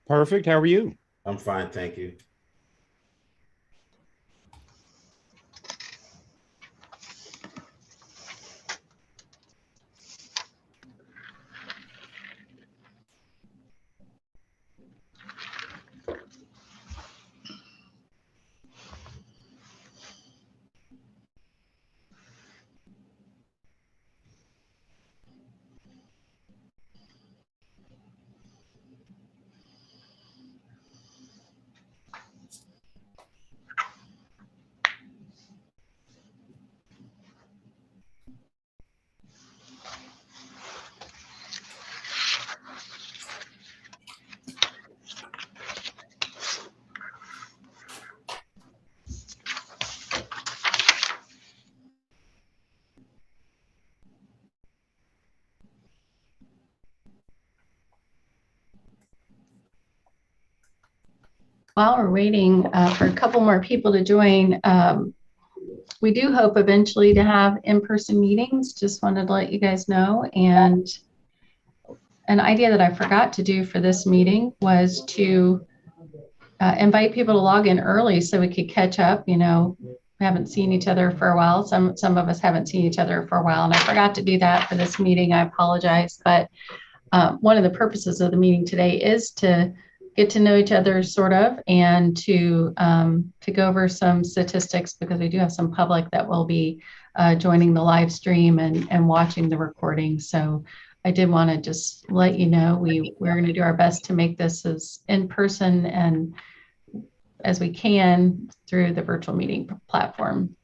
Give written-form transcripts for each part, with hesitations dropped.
Perfect. How are you? I'm fine, thank you. While we're waiting for a couple more people to join, we do hope eventually to have in-person meetings. Just wanted to let you guys know. And an idea that I forgot to do for this meeting was to invite people to log in early so we could catch up. You know, we haven't seen each other for a while. Some of us haven't seen each other for a while, and I forgot to do that for this meeting. I apologize, but one of the purposes of the meeting today is to get to know each other, sort of, and to go over some statistics, because we do have some public that will be joining the live stream and watching the recording. So I did want to just let you know we're going to do our best to make this as in person and as we can through the virtual meeting platform.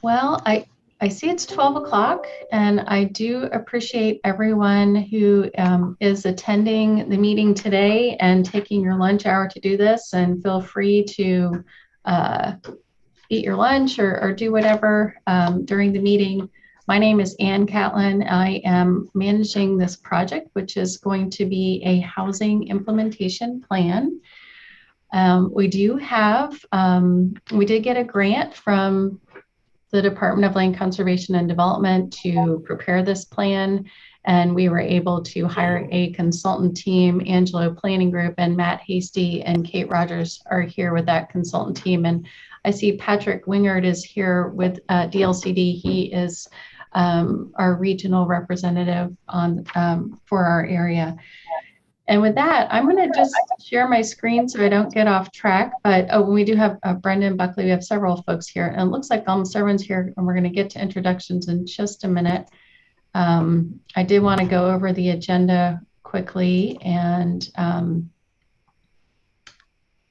Well, I see it's 12 o'clock, and I do appreciate everyone who is attending the meeting today and taking your lunch hour to do this, and feel free to eat your lunch or do whatever during the meeting. My name is Ann Catlin. I am managing this project, which is going to be a housing implementation plan. We did get a grant from the Department of Land Conservation and Development to prepare this plan. And we were able to hire a consultant team. Angelo Planning Group and Matt Hasty and Kate Rogers are here with that consultant team. And I see Patrick Wingard is here with DLCD. He is our regional representative for our area. And with that, I'm going to just share my screen so I don't get off track. But we do have Brendan, Buckley. We have several folks here. And it looks like almost everyone's here. And we're going to get to introductions in just a minute. I did want to go over the agenda quickly. And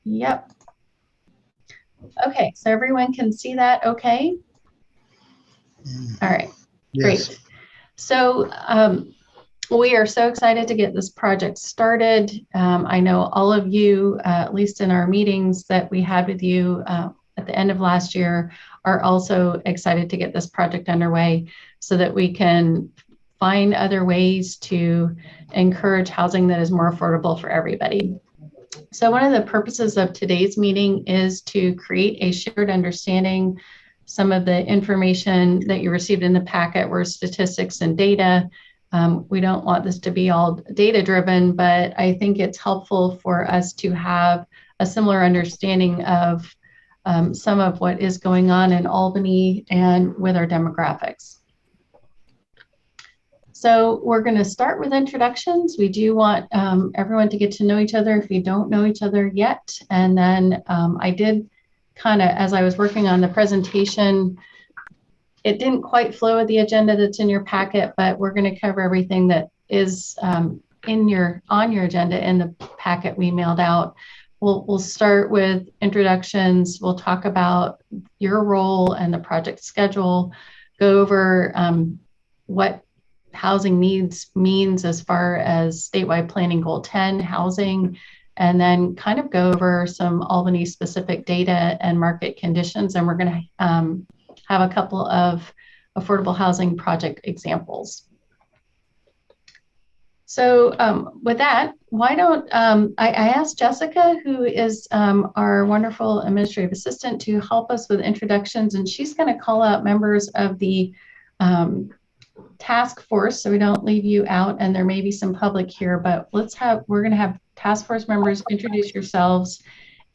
yep. Okay, so everyone can see that okay? All right, yes. Great. So we are so excited to get this project started. I know all of you, at least in our meetings that we had with you at the end of last year, are also excited to get this project underway so that we can find other ways to encourage housing that is more affordable for everybody. So one of the purposes of today's meeting is to create a shared understanding. Some of the information that you received in the packet were statistics and data. We don't want this to be all data driven, but I think it's helpful for us to have a similar understanding of some of what is going on in Albany and with our demographics. So we're going to start with introductions. We do want everyone to get to know each other if you don't know each other yet. And then I did kind of, as I was working on the presentation, it didn't quite flow with the agenda that's in your packet, but we're going to cover everything that is on your agenda in the packet we mailed out. We'll start with introductions. We'll talk about your role and the project schedule, go over what housing needs means as far as statewide planning goal 10 housing, and then kind of go over some Albany specific data and market conditions. And we're going to have a couple of affordable housing project examples. So with that, why don't I asked Jessica, who is our wonderful administrative assistant, to help us with introductions, and she's going to call out members of the task force so we don't leave you out, and there may be some public here, but we're going to have task force members introduce yourselves.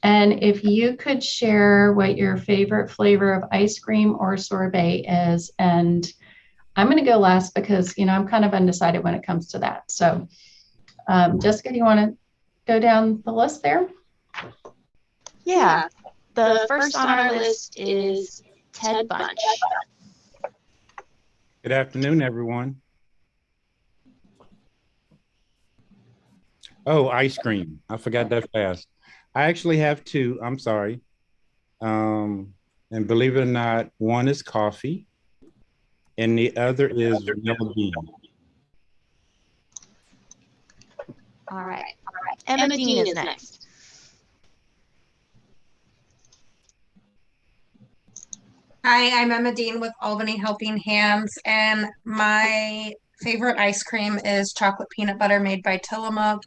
And if you could share what your favorite flavor of ice cream or sorbet is, and I'm going to go last because, I'm kind of undecided when it comes to that. So, Jessica, do you want to go down the list there? Yeah. The first on our list is Ted Bunch. Good afternoon, everyone. Oh, ice cream. I forgot that fast. I actually have two. I'm sorry. And believe it or not, one is coffee and the other is vanilla bean. All right. Emma Dean is next. Hi, I'm Emma Dean with Albany Helping Hands, and my favorite ice cream is chocolate peanut butter made by Tillamook,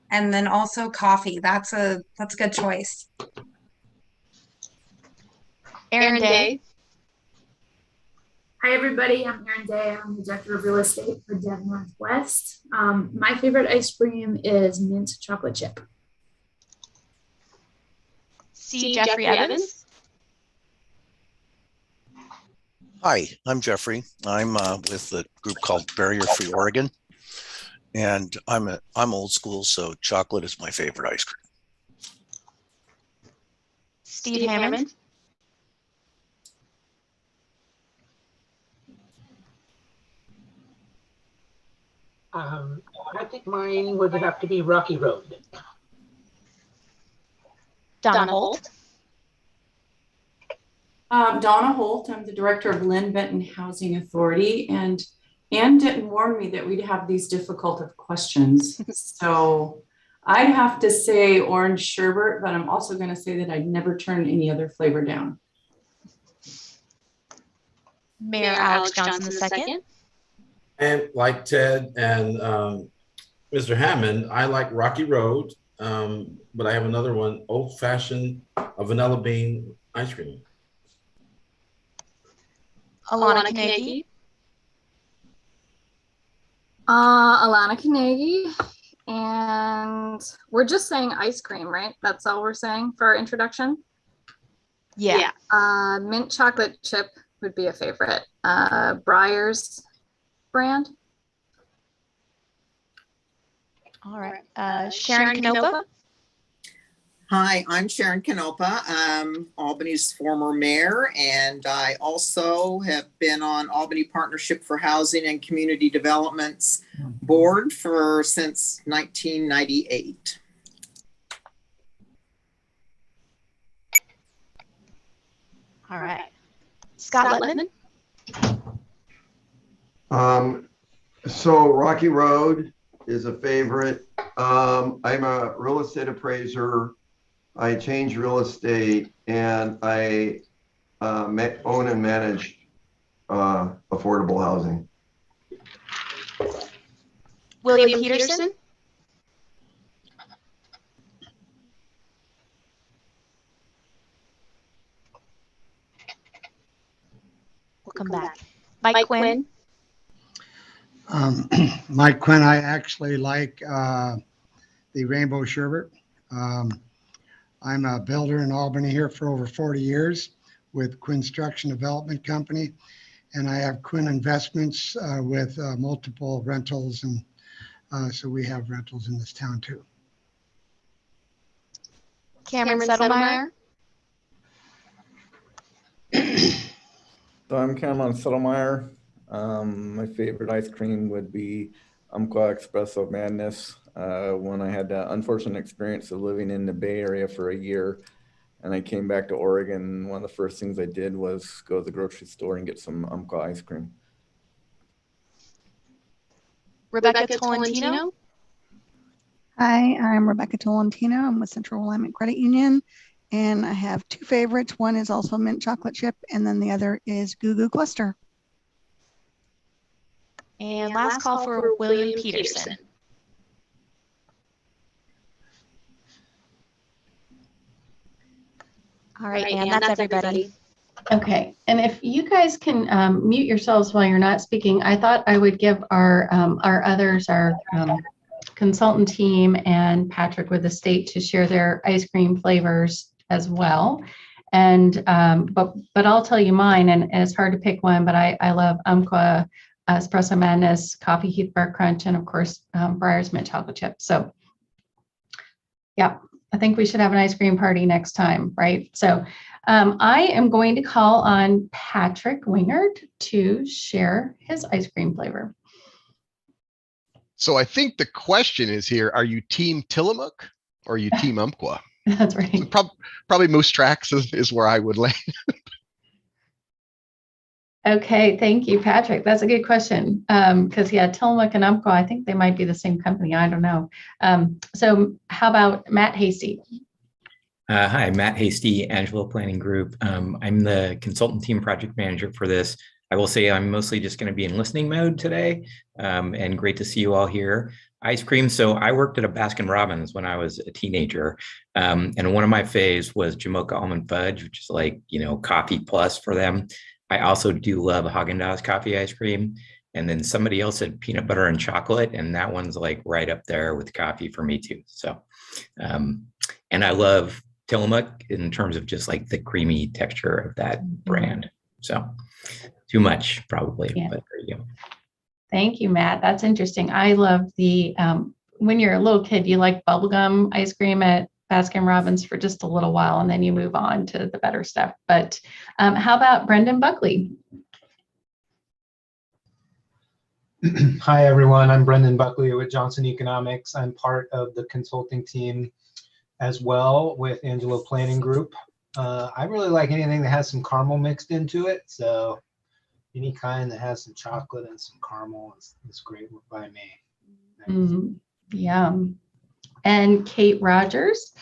and then also coffee. That's a good choice. Erin Day. Hi, everybody. I'm Erin Day. I'm the Director of Real Estate for Dev Northwest. My favorite ice cream is mint chocolate chip. C. Jeffrey Evans. Hi, I'm Jeffrey. I'm with the group called Barrier Free Oregon, and I'm old school, so chocolate is my favorite ice cream. Steve Hammond. I think mine would have to be Rocky Road. Donna Holt. Donna Holt. I'm the director of Lynn Benton Housing Authority, and Ann didn't warn me that we'd have these difficult of questions. So I'd have to say orange sherbet, but I'm also going to say that I'd never turn any other flavor down. Mayor Alex Johnson II. And like Ted and Mr. Hammond, I like Rocky Road, but I have another one, old-fashioned vanilla bean ice cream. Alana Carnegie. Alana Carnegie. And we're just saying ice cream, right? That's all we're saying for our introduction? Yeah. Mint chocolate chip would be a favorite. Breyers brand. All right. Sharon Canopa. Hi, I'm Sharon Canopa. I'm Albany's former mayor, and I also have been on Albany Partnership for Housing and Community Development's board since 1998. All right. Scott Letman. So Rocky Road is a favorite. I'm a real estate appraiser. I change real estate, and I own and manage affordable housing. William Peterson. We'll come back. Mike Quinn. Mike Quinn, I actually like the Rainbow Sherbet. I'm a builder in Albany here for over 40 years with Quinn Construction Development Company, and I have Quinn Investments with multiple rentals, and so we have rentals in this town too. Cameron Settlemeyer. So I'm Cameron Settlemeyer. My favorite ice cream would be Umpqua Espresso Madness. When I had the unfortunate experience of living in the Bay Area for a year, and I came back to Oregon, one of the first things I did was go to the grocery store and get some Umpqua ice cream. Rebecca Tolentino. Hi, I'm Rebecca Tolentino. I'm with Central Alignment Credit Union, and I have two favorites. One is also mint chocolate chip, and then the other is Goo Goo Cluster. And last call for William Peterson. All right, and that's everybody. Okay, and if you guys can mute yourselves while you're not speaking, I thought I would give our others, our consultant team and Patrick with the state to share their ice cream flavors as well. And but I'll tell you mine, and it's hard to pick one, but I love Umpqua Espresso Madness, Coffee Heath Bar Crunch, and of course Breyer's Mint Chocolate Chip. So yeah, I think we should have an ice cream party next time, right? So I am going to call on Patrick Wingard to share his ice cream flavor. So I think the question is here, are you team Tillamook or are you team Umpqua? That's right. So probably Moose Tracks is where I would land. Okay, thank you, Patrick. That's a good question. Because yeah, Tillamook and Umpqua, I think they might be the same company. I don't know. So how about Matt Hasty? Hi, Matt Hasty, Angelo Planning Group. I'm the consultant team project manager for this. I will say I'm mostly just going to be in listening mode today, and great to see you all here. Ice cream. So I worked at a Baskin Robbins when I was a teenager, and one of my faves was Jamocha Almond Fudge, which is like, coffee plus for them. I also do love Haagen-Dazs coffee ice cream. And then somebody else said peanut butter and chocolate, and that one's like right up there with coffee for me too. So, and I love Tillamook in terms of just like the creamy texture of that brand. So too much probably, but there you go. Thank you, Matt. That's interesting. I love the, when you're a little kid, you like bubblegum ice cream at Baskin Robbins for just a little while, and then you move on to the better stuff. But how about Brendan Buckley? Hi, everyone. I'm Brendan Buckley with Johnson Economics. I'm part of the consulting team as well with Angelo Planning Group. I really like anything that has some caramel mixed into it. So any kind that has some chocolate and some caramel is great by me. Yeah. And Kate Rogers.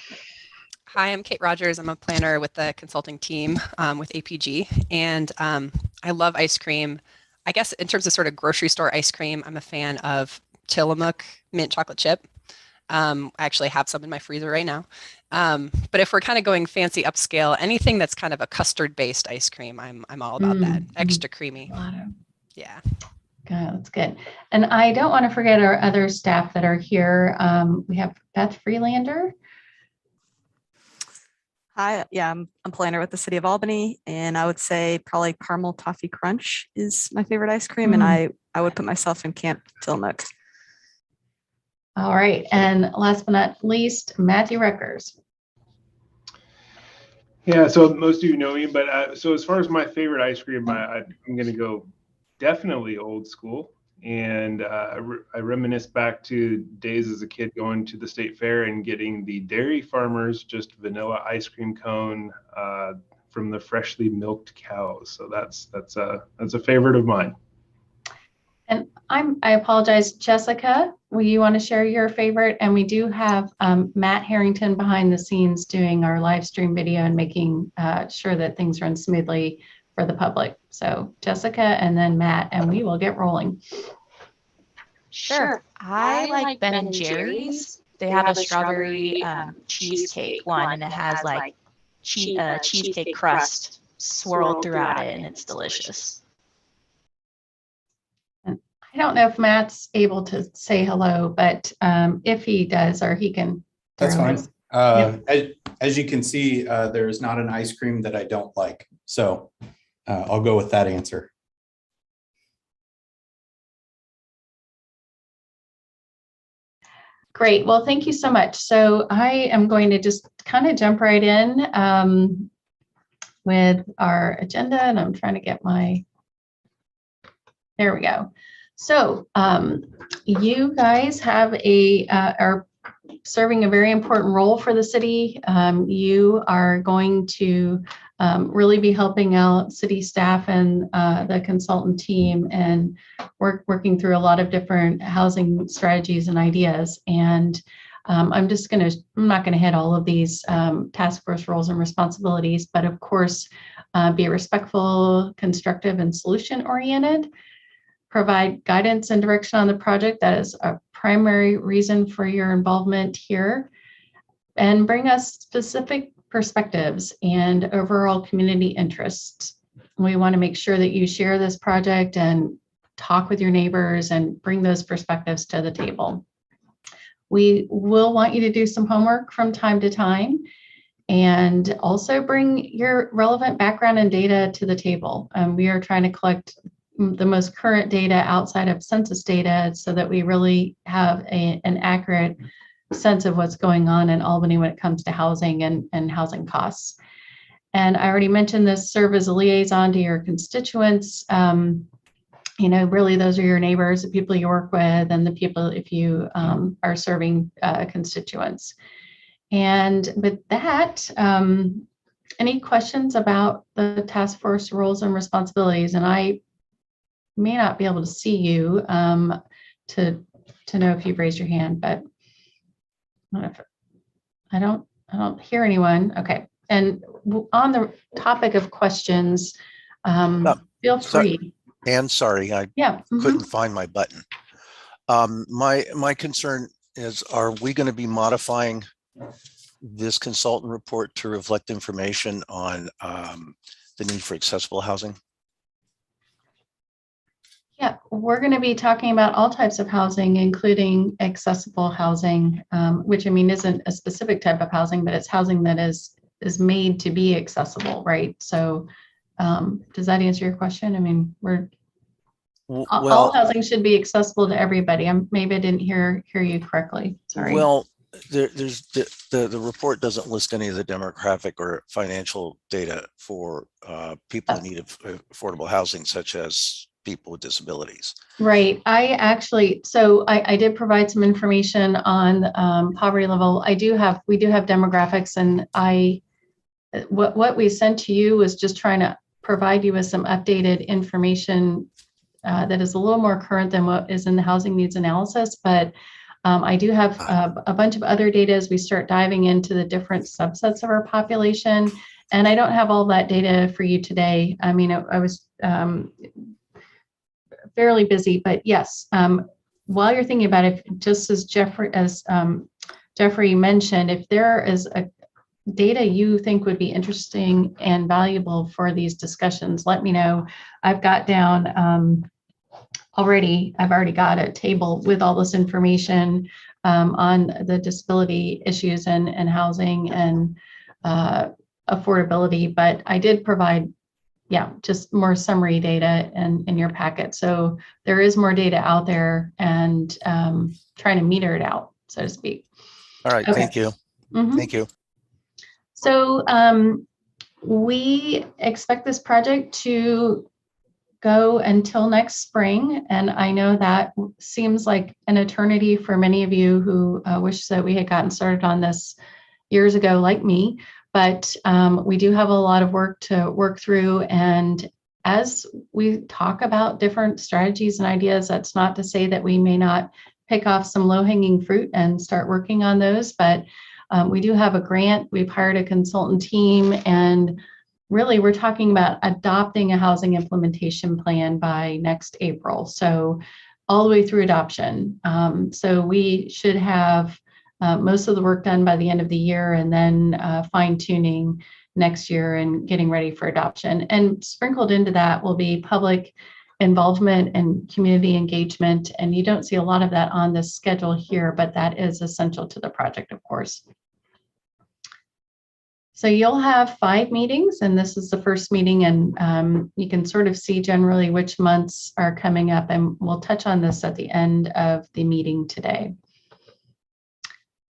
Hi, I'm Kate Rogers. I'm a planner with the consulting team with APG. And I love ice cream. I guess in terms of sort of grocery store ice cream, I'm a fan of Tillamook mint chocolate chip. I actually have some in my freezer right now. But if we're kind of going fancy upscale, anything that's kind of a custard based ice cream, I'm all about that. Extra creamy. Yeah. Okay, that's good. And I don't want to forget our other staff that are here. We have Beth Freelander. Hi, yeah, I'm a planner with the City of Albany, and I would say probably caramel toffee crunch is my favorite ice cream, and I would put myself in Camp Tillamook. All right, and last but not least, Matthew Reckers. Yeah, so most of you know me, but so as far as my favorite ice cream, I'm going to go definitely old school. And I reminisce back to days as a kid going to the state fair and getting the Dairy Farmers just vanilla ice cream cone from the freshly milked cows. So that's a favorite of mine. And I apologize, Jessica, will you want to share your favorite? And we do have Matt Harrington behind the scenes doing our live stream video and making sure that things run smoothly for the public. So Jessica and then Matt, and we will get rolling. Sure. I like Ben and Jerry's. They have a strawberry cheesecake one, and it has like cheesecake crust swirled throughout it, and it's delicious. I don't know if Matt's able to say hello, but if he does, or he can. That's fine. As you can see, there is not an ice cream that I don't like. So I'll go with that answer. Great. Well, thank you so much. So I am going to just kind of jump right in with our agenda, and I'm trying to get there we go. So you guys have are serving a very important role for the city. You are going to really be helping out city staff and the consultant team and working through a lot of different housing strategies and ideas. And I'm not going to hit all of these task force roles and responsibilities, but of course, be respectful, constructive, and solution oriented. Provide guidance and direction on the project. That is a primary reason for your involvement here. And bring us specific perspectives and overall community interests. We want to make sure that you share this project and talk with your neighbors and bring those perspectives to the table. We will want you to do some homework from time to time and also bring your relevant background and data to the table. We are trying to collect the most current data outside of census data so that we really have an accurate sense of what's going on in Albany when it comes to housing and housing costs. And I already mentioned this, serve as a liaison to your constituents. Really those are your neighbors, the people you work with, and the people if you are serving constituents. And with that, any questions about the task force roles and responsibilities? And I may not be able to see you to know if you've raised your hand, but I don't hear anyone. Okay. And on the topic of questions, feel free. Sorry, I couldn't find my button. My concern is, are we going to be modifying this consultant report to reflect information on the need for accessible housing? Yeah, we're going to be talking about all types of housing, including accessible housing, which isn't a specific type of housing, but it's housing that is made to be accessible, right? So does that answer your question? All housing should be accessible to everybody. Maybe I didn't hear you correctly. Sorry. Well, there's the report doesn't list any of the demographic or financial data for people in need of affordable housing, such as people with disabilities. Right. I did provide some information on poverty level. We do have demographics, and what we sent to you was just trying to provide you with some updated information that is a little more current than what is in the housing needs analysis. But I do have a bunch of other data as we start diving into the different subsets of our population. And I don't have all that data for you today. I was fairly busy, but yes, while you're thinking about it, just as Jeffrey mentioned, if there is a data you think would be interesting and valuable for these discussions, let me know. I've got down I've already got a table with all this information on the disability issues and housing and affordability, but I did provide just more summary data in your packet. So there is more data out there, and trying to meter it out, so to speak. All right, okay. Thank you. Mm-hmm. Thank you. So we expect this project to go until next spring. And I know that seems like an eternity for many of you who wish that we had gotten started on this years ago, like me. But we do have a lot of work to work through. And as we talk about different strategies and ideas, that's not to say that we may not pick off some low-hanging fruit and start working on those. But we do have a grant. We've hired a consultant team, and really we're talking about adopting a housing implementation plan by next April. So all the way through adoption. So we should have most of the work done by the end of the year, and then fine tuning next year and getting ready for adoption. And sprinkled into that will be public involvement and community engagement. And you don't see a lot of that on the schedule here, but that is essential to the project, of course. So you'll have 5 meetings, and this is the first meeting, and you can sort of see generally which months are coming up, and we'll touch on this at the end of the meeting today.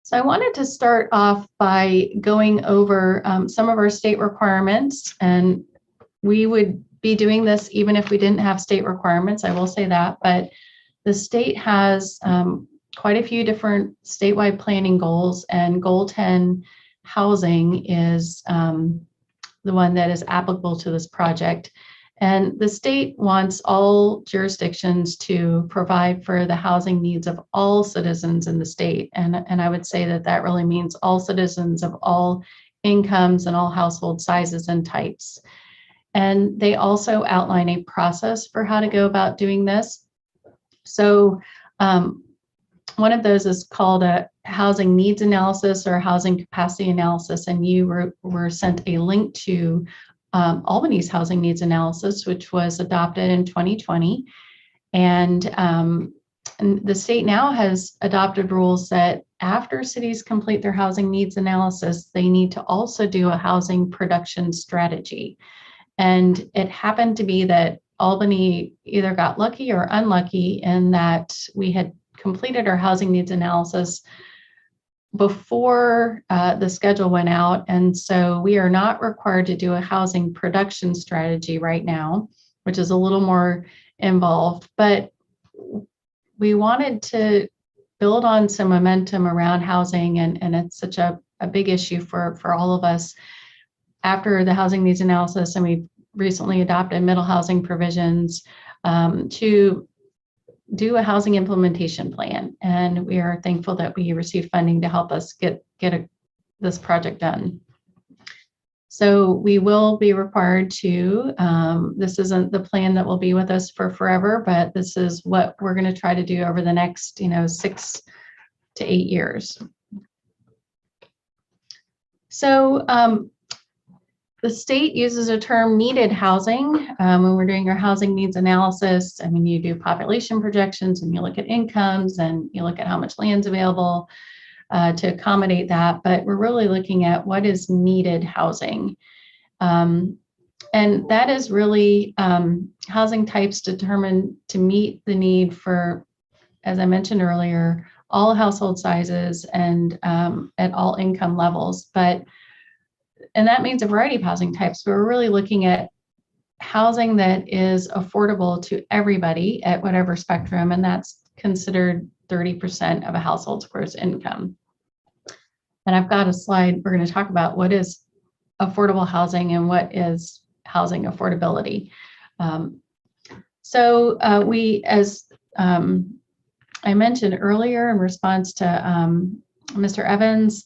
So I wanted to start off by going over some of our state requirements, and we would be doing this even if we didn't have state requirements, I will say that, but the state has quite a few different statewide planning goals, and Goal 10 housing is the one that is applicable to this project. And the state wants all jurisdictions to provide for the housing needs of all citizens in the state. And I would say that that really means all citizens of all incomes and all household sizes and types. And they also outline a process for how to go about doing this. So one of those is called a housing needs analysis or housing capacity analysis, and you were sent a link to Albany's housing needs analysis, which was adopted in 2020. And the state now has adopted rules that after cities complete their housing needs analysis, they need to also do a housing production strategy. And it happened to be that Albany either got lucky or unlucky in that we had completed our housing needs analysis before the schedule went out. And so we are not required to do a housing production strategy right now, which is a little more involved. But we wanted to build on some momentum around housing, and it's such a big issue for all of us. After the housing needs analysis, and we recently adopted middle housing provisions to do a housing implementation plan. And we are thankful that we received funding to help us get this project done. So we will be required to, this isn't the plan that will be with us for forever, but this is what we're going to try to do over the next, 6 to 8 years. So the state uses a term needed housing when we're doing our housing needs analysis. I mean, you do population projections and you look at incomes and you look at how much land's available to accommodate that, but we're really looking at what is needed housing. And that is really housing types determined to meet the need for, as I mentioned earlier, all household sizes and at all income levels. And that means a variety of housing types. So we're really looking at housing that is affordable to everybody at whatever spectrum, and that's considered 30% of a household's gross income. And I've got a slide, we're going to talk about what is affordable housing and what is housing affordability. So we, as I mentioned earlier in response to Mr. Evans,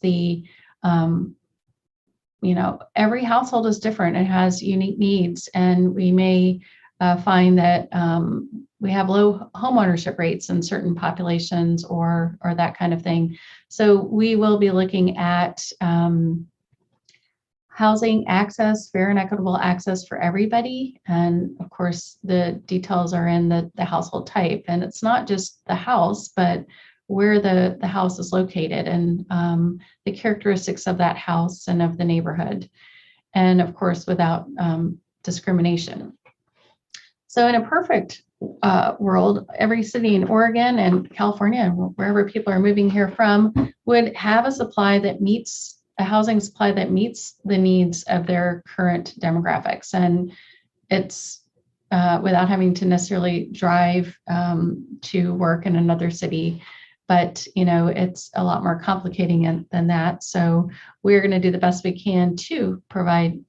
every household is different and has unique needs, and we may find that we have low homeownership rates in certain populations or that kind of thing. So we will be looking at housing access, fair and equitable access for everybody. And of course, the details are in the household type. And it's not just the house, but where the house is located and the characteristics of that house and of the neighborhood. And of course, without discrimination. So in a perfect world, every city in Oregon and California, and wherever people are moving here from, would have a supply that meets a housing supply that meets the needs of their current demographics. And it's without having to necessarily drive to work in another city. But, it's a lot more complicating than that. So we're going to do the best we can to provide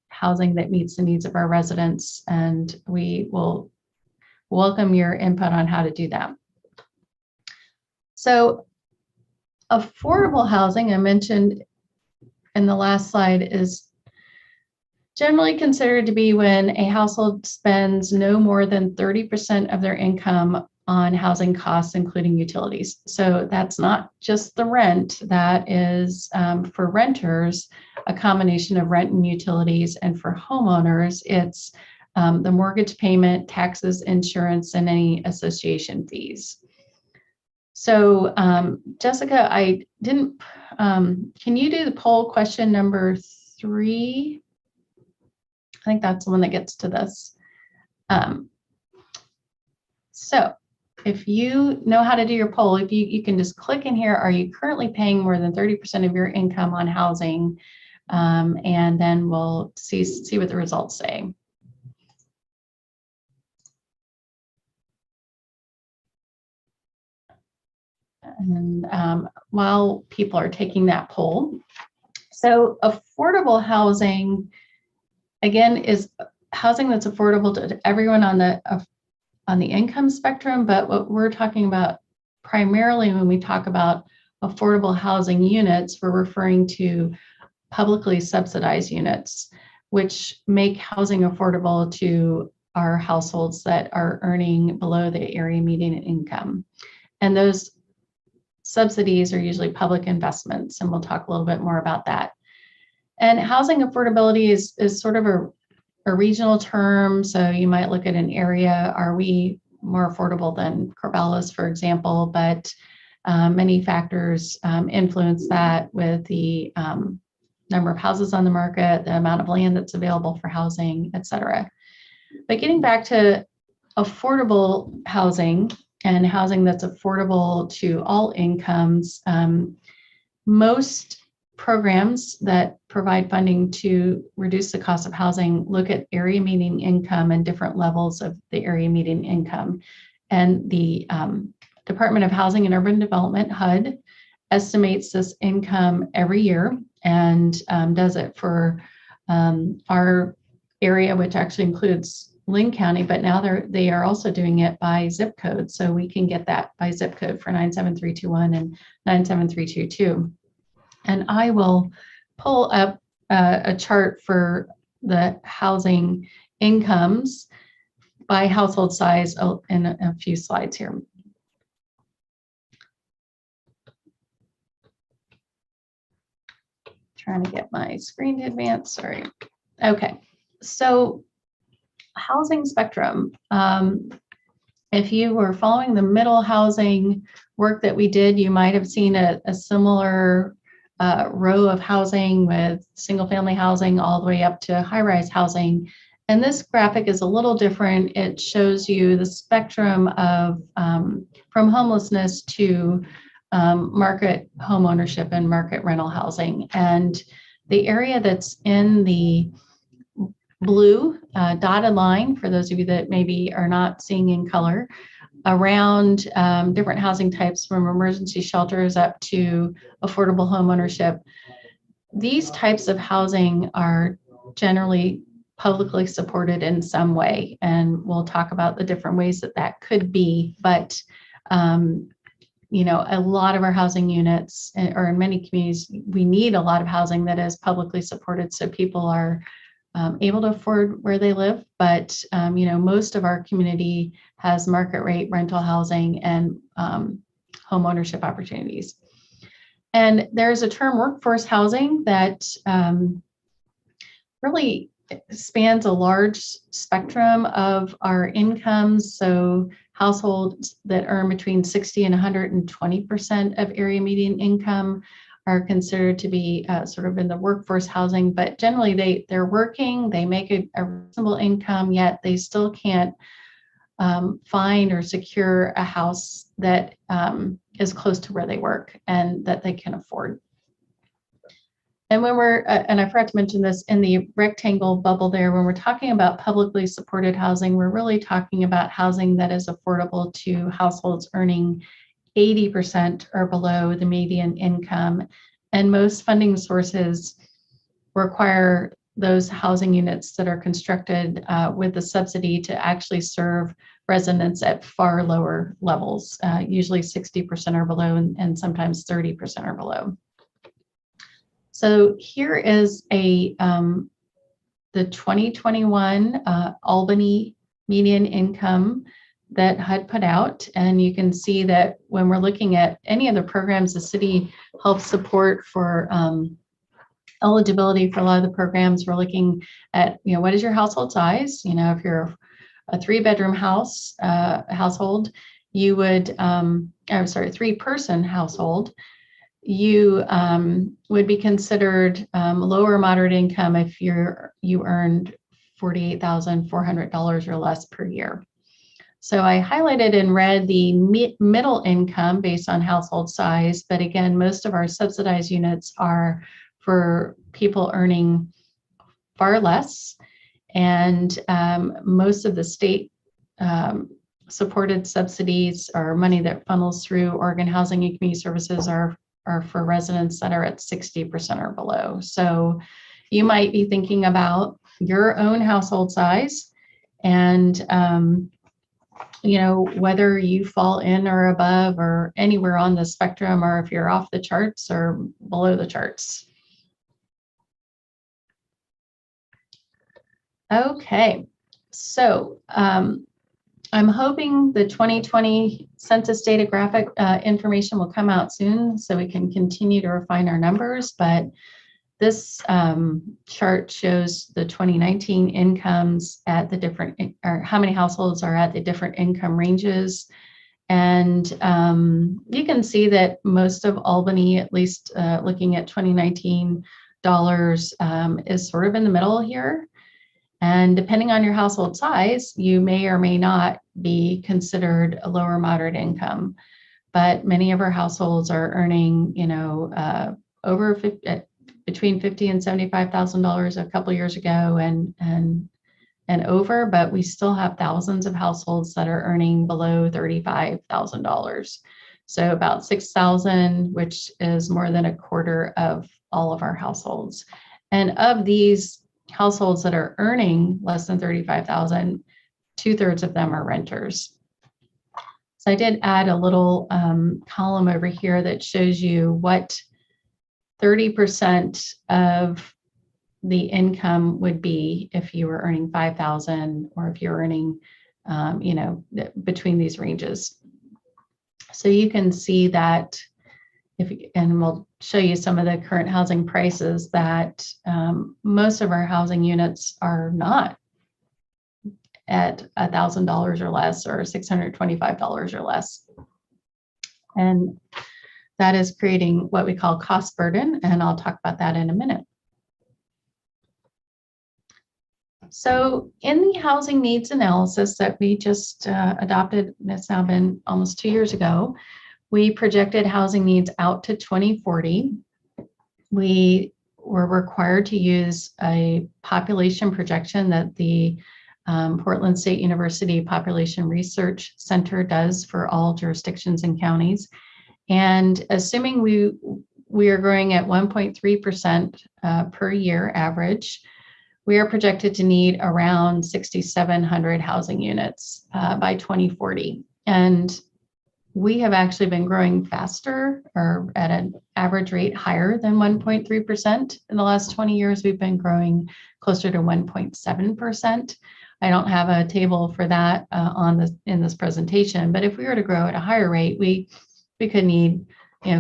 housing that meets the needs of our residents. And we will welcome your input on how to do that. So affordable housing, I mentioned in the last slide, is generally considered to be when a household spends no more than 30% of their income on housing costs, including utilities. So that's not just the rent, that is for renters, a combination of rent and utilities. And for homeowners, it's the mortgage payment, taxes, insurance, and any association fees. So Jessica, I didn't, can you do the poll question number 3? I think that's the one that gets to this. So if you know how to do your poll, if you can just click in here, are you currently paying more than 30% of your income on housing? And then we'll see what the results say. And while people are taking that poll, so affordable housing, again, is housing that's affordable to everyone on the income spectrum. But what we're talking about primarily when we talk about affordable housing units, we're referring to publicly subsidized units, which make housing affordable to our households that are earning below the area median income. And those subsidies are usually public investments, and we'll talk a little bit more about that. And housing affordability is sort of a regional term. So you might look at an area, are we more affordable than Corvallis, for example? But many factors influence that, with the number of houses on the market, the amount of land that's available for housing, et cetera. But getting back to affordable housing and housing that's affordable to all incomes, most programs that provide funding to reduce the cost of housing look at area median income and different levels of the area median income. And the Department of Housing and Urban Development, HUD, estimates this income every year and does it for our area, which actually includes Lynn County, but now they are also doing it by zip code. So we can get that by zip code for 97321 and 97322. And I will pull up a chart for the housing incomes by household size in a few slides here. Trying to get my screen to advance, sorry. Okay, so housing spectrum. If you were following the middle housing work that we did, you might have seen a similar row of housing with single family housing all the way up to high-rise housing. And this graphic is a little different. It shows you the spectrum of from homelessness to market home ownership and market rental housing. And the area that's in the blue dotted line, for those of you that maybe are not seeing in color, around different housing types from emergency shelters up to affordable home ownership. These types of housing are generally publicly supported in some way, and we'll talk about the different ways that that could be. But you know, a lot of our housing units, or in many communities, we need a lot of housing that is publicly supported, so people are able to afford where they live. But you know, most of our community has market rate rental housing and home ownership opportunities. And there's a term, workforce housing, that really spans a large spectrum of our incomes. So households that earn between 60 and 120% of area median income are considered to be sort of in the workforce housing, but generally they're working, they make a reasonable income, yet they still can't find or secure a house that is close to where they work and that they can afford. And when we're, and I forgot to mention this in the rectangle bubble there, when we're talking about publicly supported housing, we're really talking about housing that is affordable to households earning 80% or below the median income. And most funding sources require those housing units that are constructed with the subsidy to actually serve residents at far lower levels, usually 60% or below, and sometimes 30% or below. So here is the 2021 Albany median income that HUD put out. And you can see that when we're looking at any of the programs the city helps support for eligibility for a lot of the programs, we're looking at, you know, what is your household size? You know, if you're a 3-bedroom household, you would, I'm sorry, 3-person household, you would be considered lower moderate income if you earned $48,400 or less per year. So I highlighted in red the middle income based on household size, but again, most of our subsidized units are for people earning far less, and most of the state supported subsidies or money that funnels through Oregon Housing and Community Services are for residents that are at 60% or below. So you might be thinking about your own household size and you know, whether you fall in or above or anywhere on the spectrum, or if you're off the charts or below the charts. Okay, so I'm hoping the 2020 census data graphic information will come out soon so we can continue to refine our numbers. But this chart shows the 2019 incomes at the different, or how many households are at the different income ranges. And you can see that most of Albany, at least looking at 2019 dollars, is sort of in the middle here. And depending on your household size, you may or may not be considered a lower moderate income. But many of our households are earning, over 50, between $50,000 and $75,000 a couple years ago, and over. But we still have thousands of households that are earning below $35,000. So about $6,000, which is more than a quarter of all of our households. And of these households that are earning less than $35,000, 2/3 of them are renters. So I did add a little column over here that shows you what 30% of the income would be if you were earning $5,000 or if you're earning, between these ranges. So you can see that and we'll show you some of the current housing prices, that most of our housing units are not at $1,000 or less, or $625 or less. And that is creating what we call cost burden, and I'll talk about that in a minute. So in the housing needs analysis that we just adopted, it's now been almost 2 years ago, we projected housing needs out to 2040. We were required to use a population projection that the Portland State University Population Research Center does for all jurisdictions and counties. And assuming we are growing at 1.3% per year average, we are projected to need around 6,700 housing units by 2040. And we have actually been growing faster, or at an average rate higher than 1.3%. In the last 20 years, we've been growing closer to 1.7%. I don't have a table for that in this presentation, but if we were to grow at a higher rate, we could need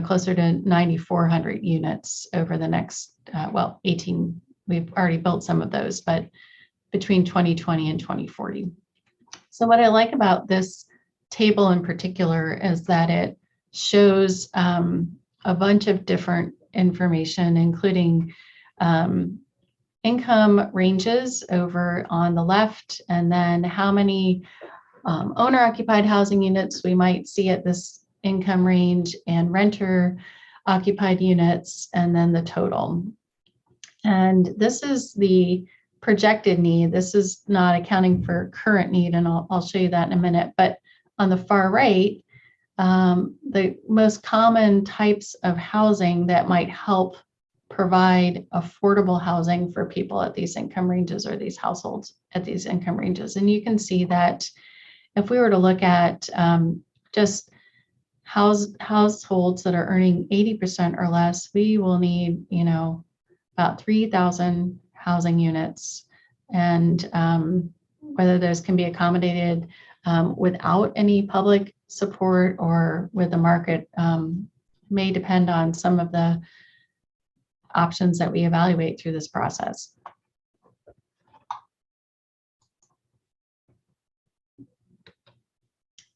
closer to 9,400 units over the next 18. We've already built some of those, but between 2020 and 2040. So what I like about this table in particular is that it shows a bunch of different information, including income ranges over on the left, and then how many owner-occupied housing units we might see at this income range, and renter-occupied units, and then the total. And this is the projected need. This is not accounting for current need, and I'll show you that in a minute. But on the far right, the most common types of housing that might help provide affordable housing for people at these income ranges, or these households at these income ranges. And you can see that if we were to look at just households that are earning 80% or less, we will need, about 3,000 housing units. And whether those can be accommodated without any public support or with the market may depend on some of the options that we evaluate through this process.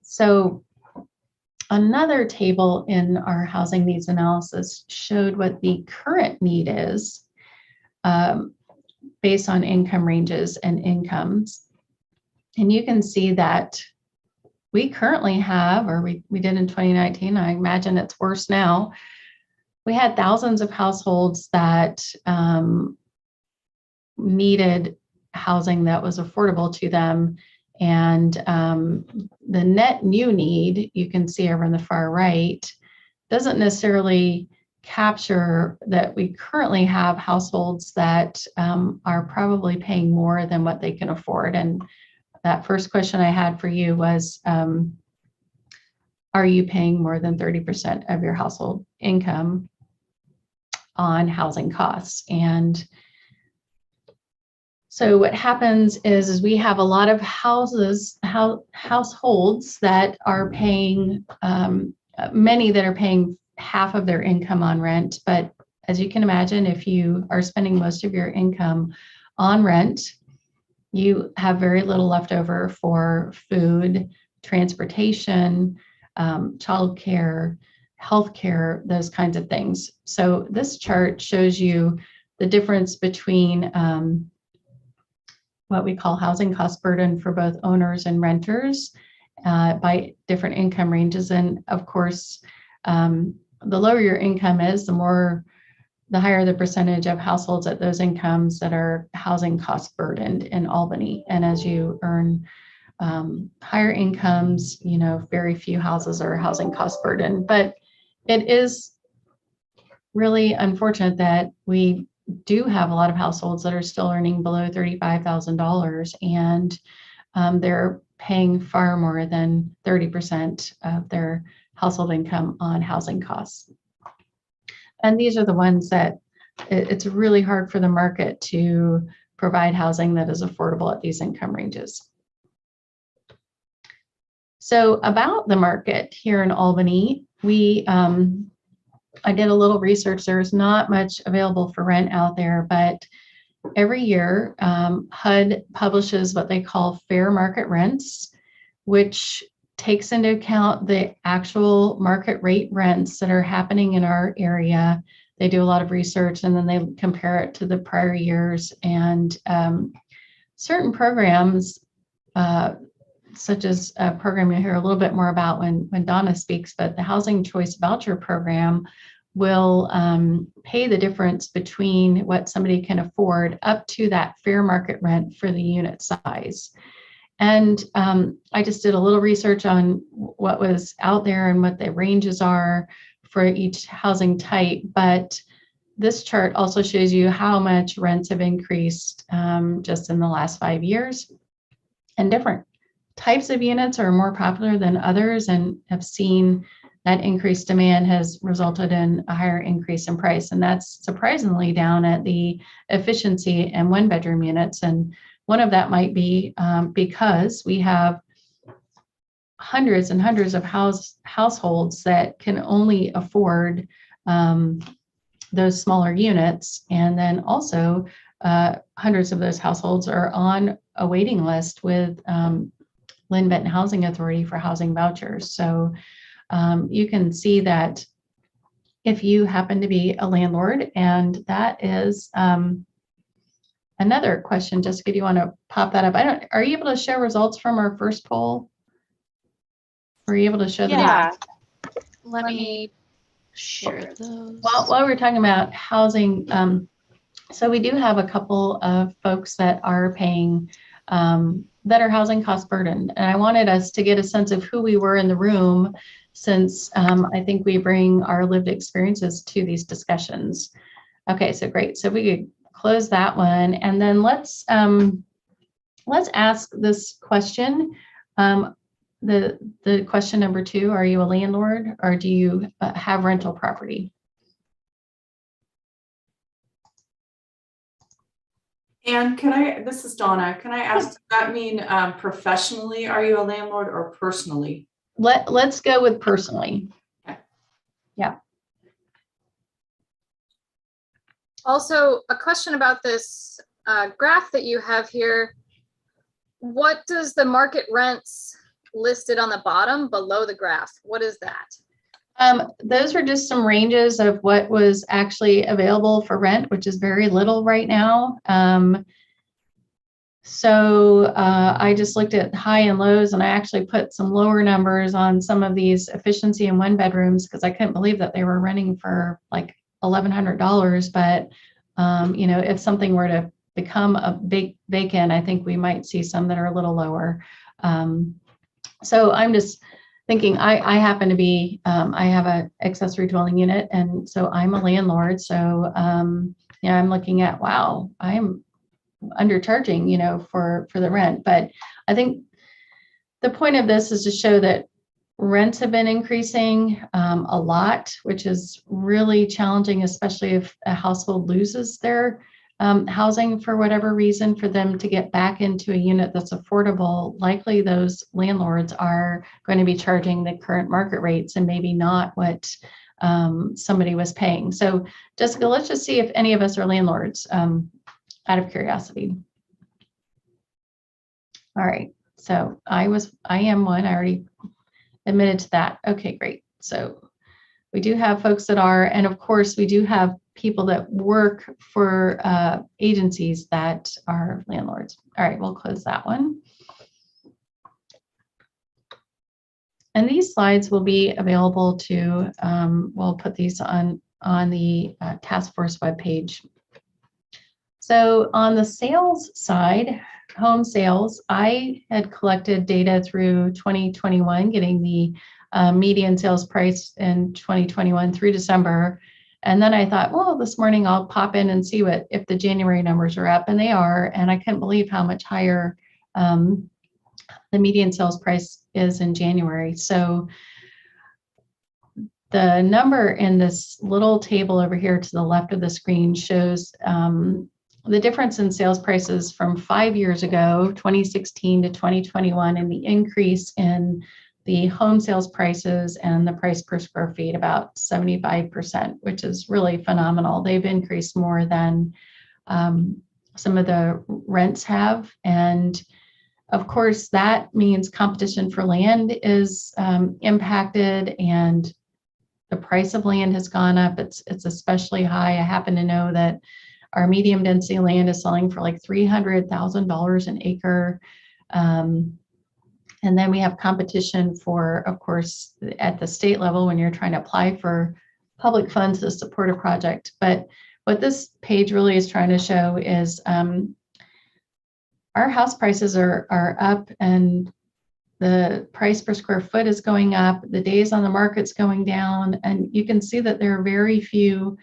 So another table in our housing needs analysis showed what the current need is based on income ranges and incomes. And you can see that we currently have, or we did in 2019, I imagine it's worse now, we had thousands of households that needed housing that was affordable to them. And the net new need, you can see over on the far right, doesn't necessarily capture that we currently have households that are probably paying more than what they can afford. And that first question I had for you was, are you paying more than 30% of your household income on housing costs? And So what happens is we have a lot of households that are paying, many that are paying half of their income on rent. But as you can imagine, if you are spending most of your income on rent, you have very little left over for food, transportation, childcare, healthcare, those kinds of things. So this chart shows you the difference between what we call housing cost burden for both owners and renters by different income ranges. And of course, the lower your income is, the higher the percentage of households at those incomes that are housing cost burdened in Albany. And as you earn higher incomes, very few houses are housing cost burdened. But it is really unfortunate that we do have a lot of households that are still earning below $35,000, and they're paying far more than 30% of their household income on housing costs. And these are the ones that it's really hard for the market to provide housing that is affordable at these income ranges. So about the market here in Albany, I did a little research. There's not much available for rent out there, but every year HUD publishes what they call fair market rents, which takes into account the actual market rate rents that are happening in our area. They do a lot of research and then they compare it to the prior years, and certain programs, such as a program you'll hear a little bit more about when Donna speaks, but the Housing Choice Voucher program will pay the difference between what somebody can afford up to that fair market rent for the unit size. And I just did a little research on what was out there and what the ranges are for each housing type. But this chart also shows you how much rents have increased just in the last 5 years. And different types of units are more popular than others, and have seen that increased demand has resulted in a higher increase in price. And that's surprisingly down at the efficiency and one-bedroom units. And one of that might be because we have hundreds and hundreds of households that can only afford those smaller units. And then also hundreds of those households are on a waiting list with Lynn Benton Housing Authority for housing vouchers. So you can see that if you happen to be a landlord, and that is another question. Jessica, do you want to pop that up? Are you able to share results from our first poll? Were you able to show them? Yeah. Let me share those. While we're talking about housing, so we do have a couple of folks that are paying, that are housing cost burdened. And I wanted us to get a sense of who we were in the room, since I think we bring our lived experiences to these discussions. Okay, so great. So we could close that one, and then let's ask this question. The question number 2: are you a landlord, or do you have rental property? And this is Donna, can I ask, does that mean professionally, are you a landlord, or personally? Let's go with personally. Okay. Yeah. Also, a question about this graph that you have here. What does the market rents listed on the bottom below the graph, what is that? Those are just some ranges of what was actually available for rent, which is very little right now. So I just looked at high and lows, and I actually put some lower numbers on some of these efficiency and one bedrooms because I couldn't believe that they were renting for like $1,100. But if something were to become a big vacant, I think we might see some that are a little lower. So I'm just thinking, I happen to be, I have an accessory dwelling unit, and so I'm a landlord. So I'm looking at, wow, I'm undercharging, for the rent. But I think the point of this is to show that rents have been increasing a lot, which is really challenging, especially if a household loses their housing for whatever reason, for them to get back into a unit that's affordable, likely those landlords are going to be charging the current market rates and maybe not what somebody was paying. So Jessica, let's just see if any of us are landlords, out of curiosity. All right, so I am one. I already admitted to that. Okay, great. So we do have folks that are, and of course we do have people that work for agencies that are landlords. All right, we'll close that one. And these slides will be available to, we'll put these on the task force webpage. So on the sales side, home sales, I had collected data through 2021, getting the median sales price in 2021 through December. And then I thought, well, this morning I'll pop in and see if the January numbers are up, and they are. And I couldn't believe how much higher the median sales price is in January. So the number in this little table over here to the left of the screen shows the difference in sales prices from 5 years ago, 2016 to 2021, and the increase in the home sales prices and the price per square feet about 75%, which is really phenomenal. They've increased more than some of the rents have. And of course, that means competition for land is impacted, and the price of land has gone up. It's especially high. I happen to know that our medium density land is selling for like $300,000 an acre. And then we have competition for, of course, at the state level when you're trying to apply for public funds to support a project. But what this page really is trying to show is our house prices are up, and the price per square foot is going up. The days on the market's going down, and you can see that there are very few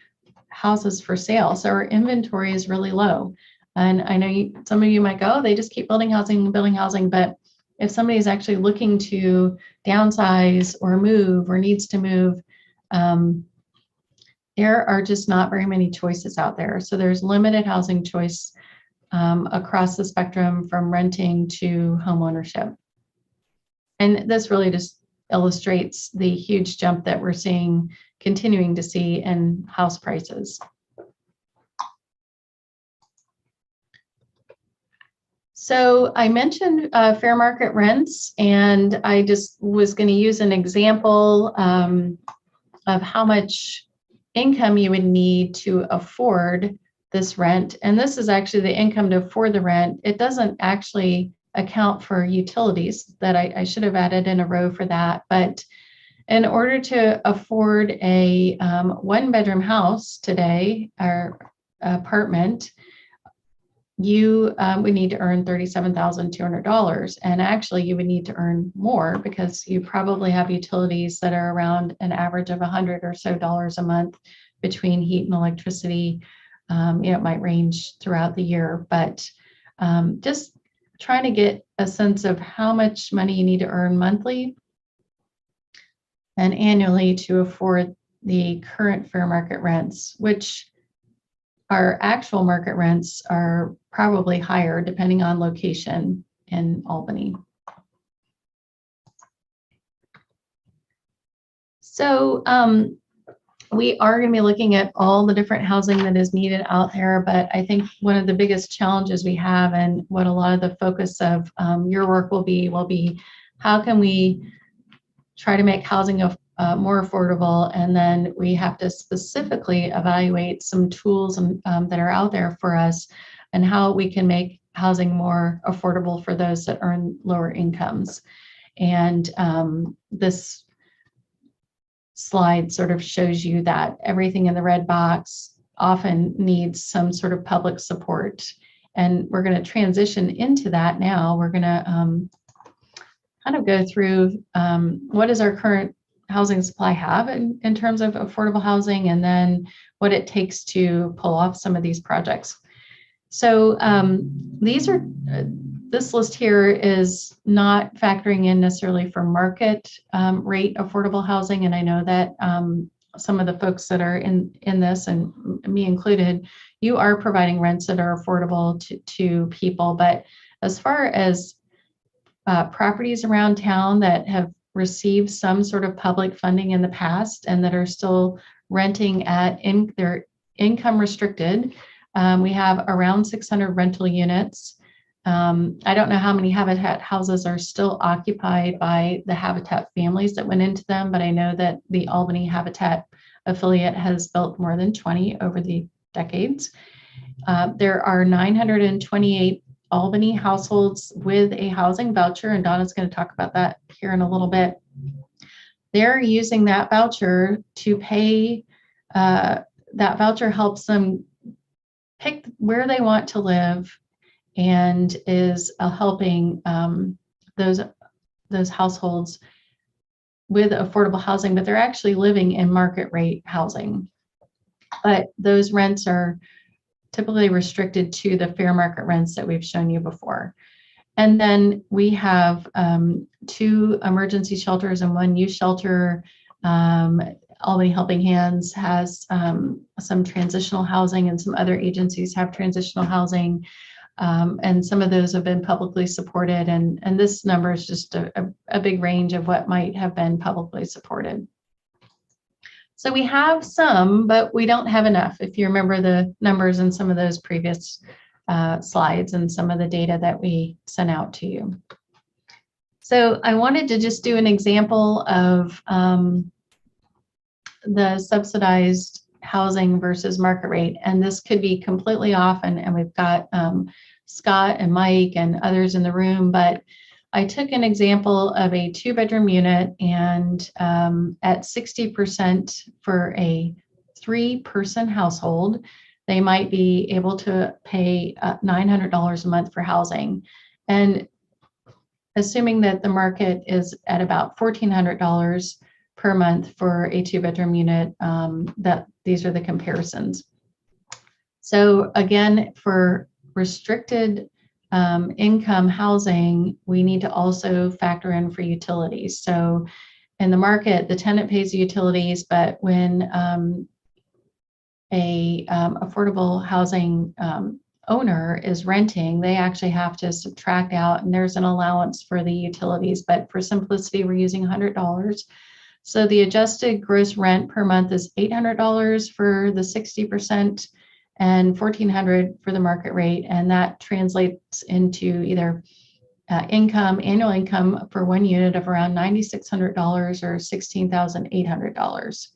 houses for sale. So our inventory is really low. And I know some of you might go, oh, they just keep building housing and building housing. But if somebody is actually looking to downsize or move or needs to move, there are just not very many choices out there. So there's limited housing choice across the spectrum from renting to home ownership. And this really just illustrates the huge jump that we're continuing to see in house prices. So I mentioned fair market rents, and I just was going to use an example of how much income you would need to afford this rent. And this is actually the income to afford the rent. It doesn't actually account for utilities that I should have added in a row for that. But in order to afford a one-bedroom house today, or apartment, you would need to earn $37,200. And actually, you would need to earn more because you probably have utilities that are around an average of $100 or so a month between heat and electricity. It might range throughout the year, but just trying to get a sense of how much money you need to earn monthly and annually to afford the current fair market rents, which our actual market rents are probably higher depending on location in Albany. So we are going to be looking at all the different housing that is needed out there, but I think one of the biggest challenges we have, and what a lot of the focus of your work will be how can we try to make housing more affordable, and then we have to specifically evaluate some tools that are out there for us and how we can make housing more affordable for those that earn lower incomes. And this slide sort of shows you that everything in the red box often needs some sort of public support. And we're going to transition into that now. We're going to kind of go through what does our current housing supply have in terms of affordable housing, and then what it takes to pull off some of these projects. So this list here is not factoring in necessarily for market rate affordable housing. And I know that some of the folks that are in this, and me included, you are providing rents that are affordable to people. But as far as properties around town that have received some sort of public funding in the past and that are still renting at their income restricted, we have around 600 rental units. I don't know how many Habitat houses are still occupied by the Habitat families that went into them, but I know that the Albany Habitat affiliate has built more than 20 over the decades. There are 928 Albany households with a housing voucher, and Donna's going to talk about that here in a little bit. They're using that voucher to pay, that voucher helps them pick where they want to live and is helping those households with affordable housing, but they're actually living in market rate housing. But those rents are typically restricted to the fair market rents that we've shown you before. And then we have 2 emergency shelters and 1 youth shelter. Albany Helping Hands has some transitional housing, and some other agencies have transitional housing. And some of those have been publicly supported. And this number is just a big range of what might have been publicly supported. So we have some, but we don't have enough. If you remember the numbers in some of those previous slides and some of the data that we sent out to you. So I wanted to just do an example of the subsidized housing versus market rate. And this could be completely off, and we've got Scott and Mike and others in the room, but I took an example of a 2-bedroom unit, and at 60% for a 3-person household, they might be able to pay $900 a month for housing. And assuming that the market is at about $1,400 per month for a 2-bedroom unit, that these are the comparisons. So again, for restricted income housing, we need to also factor in for utilities. So in the market, the tenant pays the utilities, but when a affordable housing owner is renting, they actually have to subtract out, and there's an allowance for the utilities. But for simplicity, we're using $100. So the adjusted gross rent per month is $800 for the 60% and $1,400 for the market rate. And that translates into either annual income for 1 unit of around $9,600 or $16,800.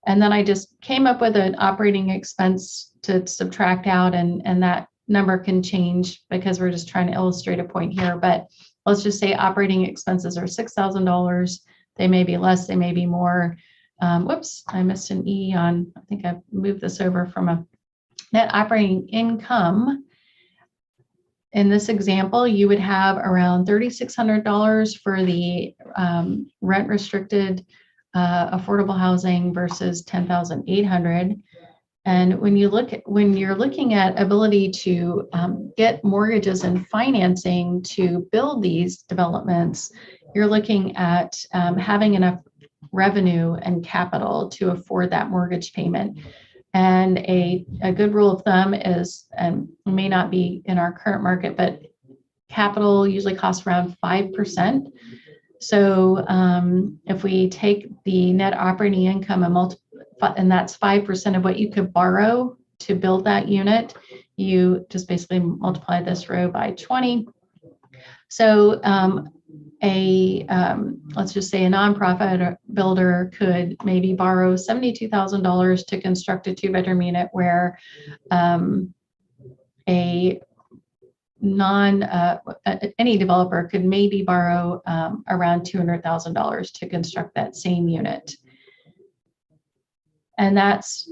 And then I just came up with an operating expense to subtract out, and that number can change because we're just trying to illustrate a point here. But let's just say operating expenses are $6,000. They may be less, they may be more. Whoops, I missed an E on, I think I've moved this over from a net operating income. In this example, you would have around $3,600 for the rent restricted affordable housing versus $10,800. And when you're looking at ability to get mortgages and financing to build these developments, you're looking at having enough revenue and capital to afford that mortgage payment. And a good rule of thumb is, and may not be in our current market, but capital usually costs around 5%. So if we take the net operating income and that's 5% of what you could borrow to build that unit, you just basically multiply this row by 20. So let's just say a nonprofit builder could maybe borrow $72,000 to construct a 2-bedroom unit, where any developer could maybe borrow around $200,000 to construct that same unit. And that's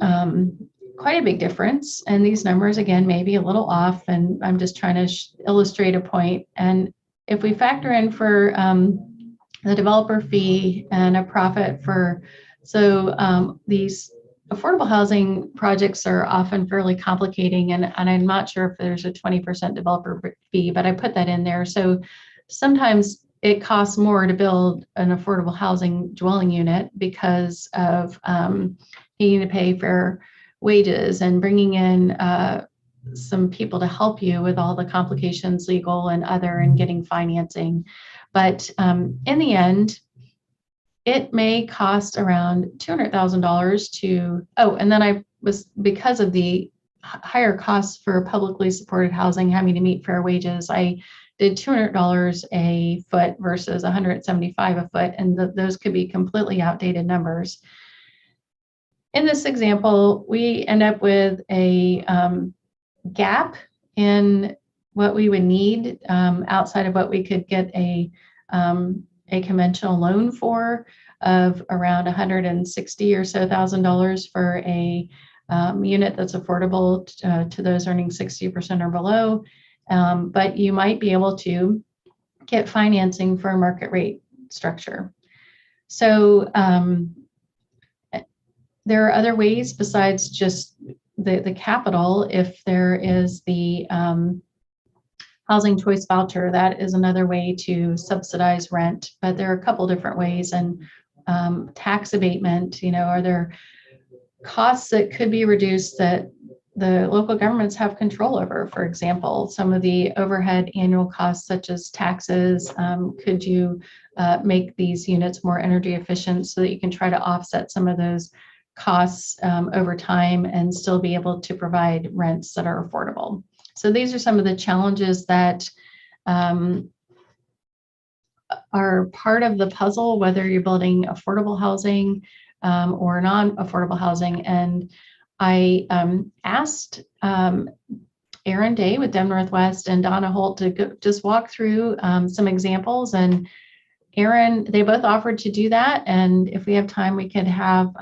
quite a big difference. And these numbers, again, may be a little off, and I'm just trying to illustrate a point. And if we factor in for the developer fee and a profit for, these affordable housing projects are often fairly complicating, and I'm not sure if there's a 20% developer fee, but I put that in there. So sometimes it costs more to build an affordable housing dwelling unit because of needing to pay fair wages and bringing in some people to help you with all the complications, legal and other, and getting financing. But in the end, it may cost around $200,000 to, and then because of the higher costs for publicly supported housing having to meet fair wages, I did $200 a foot versus $175 a foot, and those could be completely outdated numbers. In this example, we end up with a gap in what we would need outside of what we could get a conventional loan for, of around $160,000 or so for a unit that's affordable to those earning 60% or below. But you might be able to get financing for a market rate structure. So there are other ways besides just the capital. If there is the housing choice voucher, that is another way to subsidize rent, but there are a couple different ways. And tax abatement, are there costs that could be reduced that the local governments have control over? For example, some of the overhead annual costs, such as taxes, could you make these units more energy efficient so that you can try to offset some of those costs over time and still be able to provide rents that are affordable? So these are some of the challenges that are part of the puzzle, whether you're building affordable housing or non-affordable housing. And I asked Aaron Day with Denver Northwest and Donna Holt to just walk through some examples. And Aaron, they both offered to do that. And if we have time, we could have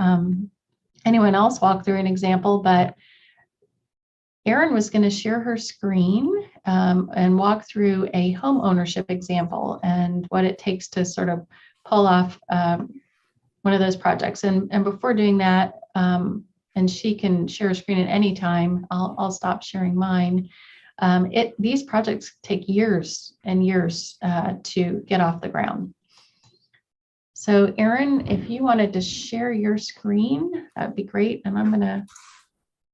anyone else walk through an example. But Erin was going to share her screen and walk through a home ownership example and what it takes to sort of pull off one of those projects. And before doing that, and she can share a screen at any time, I'll stop sharing mine. These projects take years and years to get off the ground. So Erin, if you wanted to share your screen, that'd be great. And I'm going to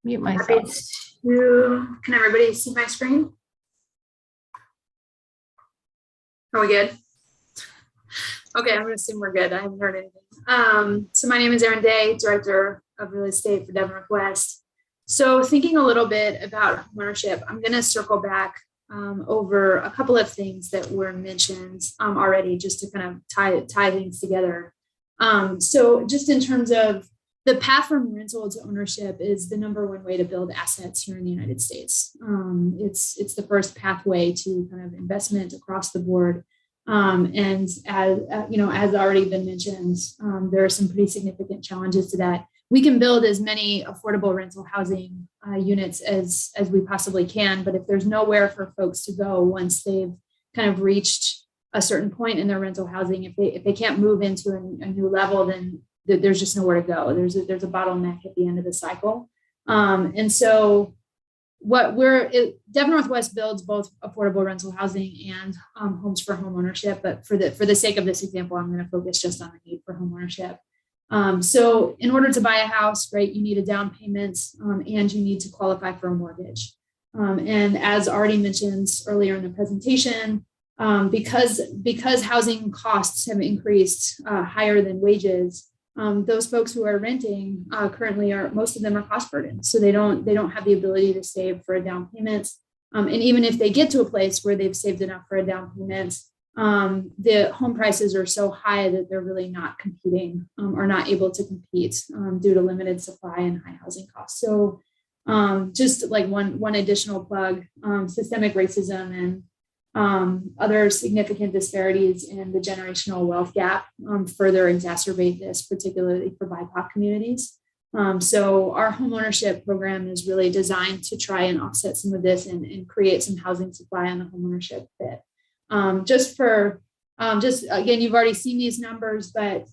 mute myself. Can everybody see my screen? Are we good? Okay, I'm going to assume we're good. I haven't heard anything. So my name is Erin Day, Director of Real Estate for Denver Northwest. So thinking a little bit about homeownership, I'm going to circle back over a couple of things that were mentioned already, just to kind of tie things together. So just in terms of the path from rental to ownership is the #1 way to build assets here in the United States. It's the first pathway to kind of investment across the board. And as already been mentioned, there are some pretty significant challenges to that. We can build as many affordable rental housing units as we possibly can, but if there's nowhere for folks to go once they've kind of reached a certain point in their rental housing, if they can't move into a new level, then there's just nowhere to go. There's a bottleneck at the end of the cycle. And so Denver Northwest builds both affordable rental housing and homes for home ownership, but for the sake of this example, I'm going to focus just on the need for home ownership. So in order to buy a house, right, you need a down payment and you need to qualify for a mortgage. And as already mentioned earlier in the presentation, because housing costs have increased higher than wages, those folks who are renting currently most of them are cost burdened. So they don't have the ability to save for a down payment. And even if they get to a place where they've saved enough for a down payment, the home prices are so high that they're really not competing or not able to compete due to limited supply and high housing costs. So just like one additional plug, systemic racism and other significant disparities in the generational wealth gap further exacerbate this, particularly for BIPOC communities. So our homeownership program is really designed to try and offset some of this and create some housing supply on the homeownership bit. Again, you've already seen these numbers, but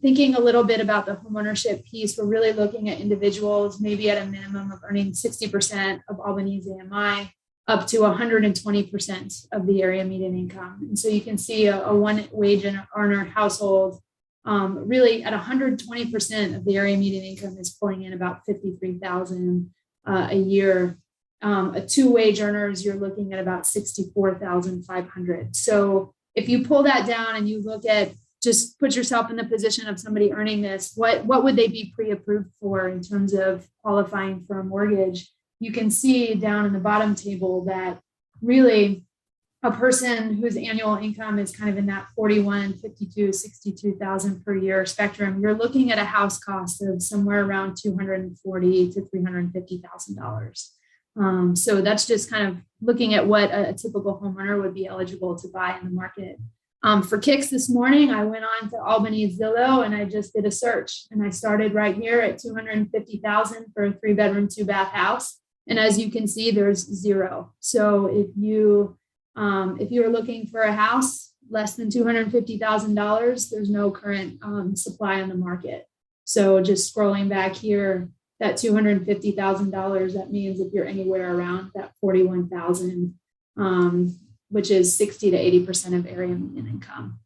thinking a little bit about the homeownership piece, we're really looking at individuals maybe at a minimum of earning 60% of Albany's AMI. up to 120% of the area median income. And so you can see a one wage earner household really at 120% of the area median income is pulling in about $53,000 a year. A two wage earners, you're looking at about $64,500. So if you pull that down and you look at, just put yourself in the position of somebody earning this, what would they be pre-approved for in terms of qualifying for a mortgage? You can see down in the bottom table that really a person whose annual income is kind of in that 41, 52, 62,000 per year spectrum, you're looking at a house cost of somewhere around $240,000 to $350,000. So that's just kind of looking at what a typical homeowner would be eligible to buy in the market. For kicks this morning, I went on to Albany Zillow and I just did a search, and I started right here at $250,000 for a 3-bedroom, 2-bath house. And as you can see, there's zero. So if you're looking for a house less than $250,000, there's no current supply on the market. So just scrolling back here, that $250,000, that means if you're anywhere around that 41,000, which is 60 to 80% of area median income.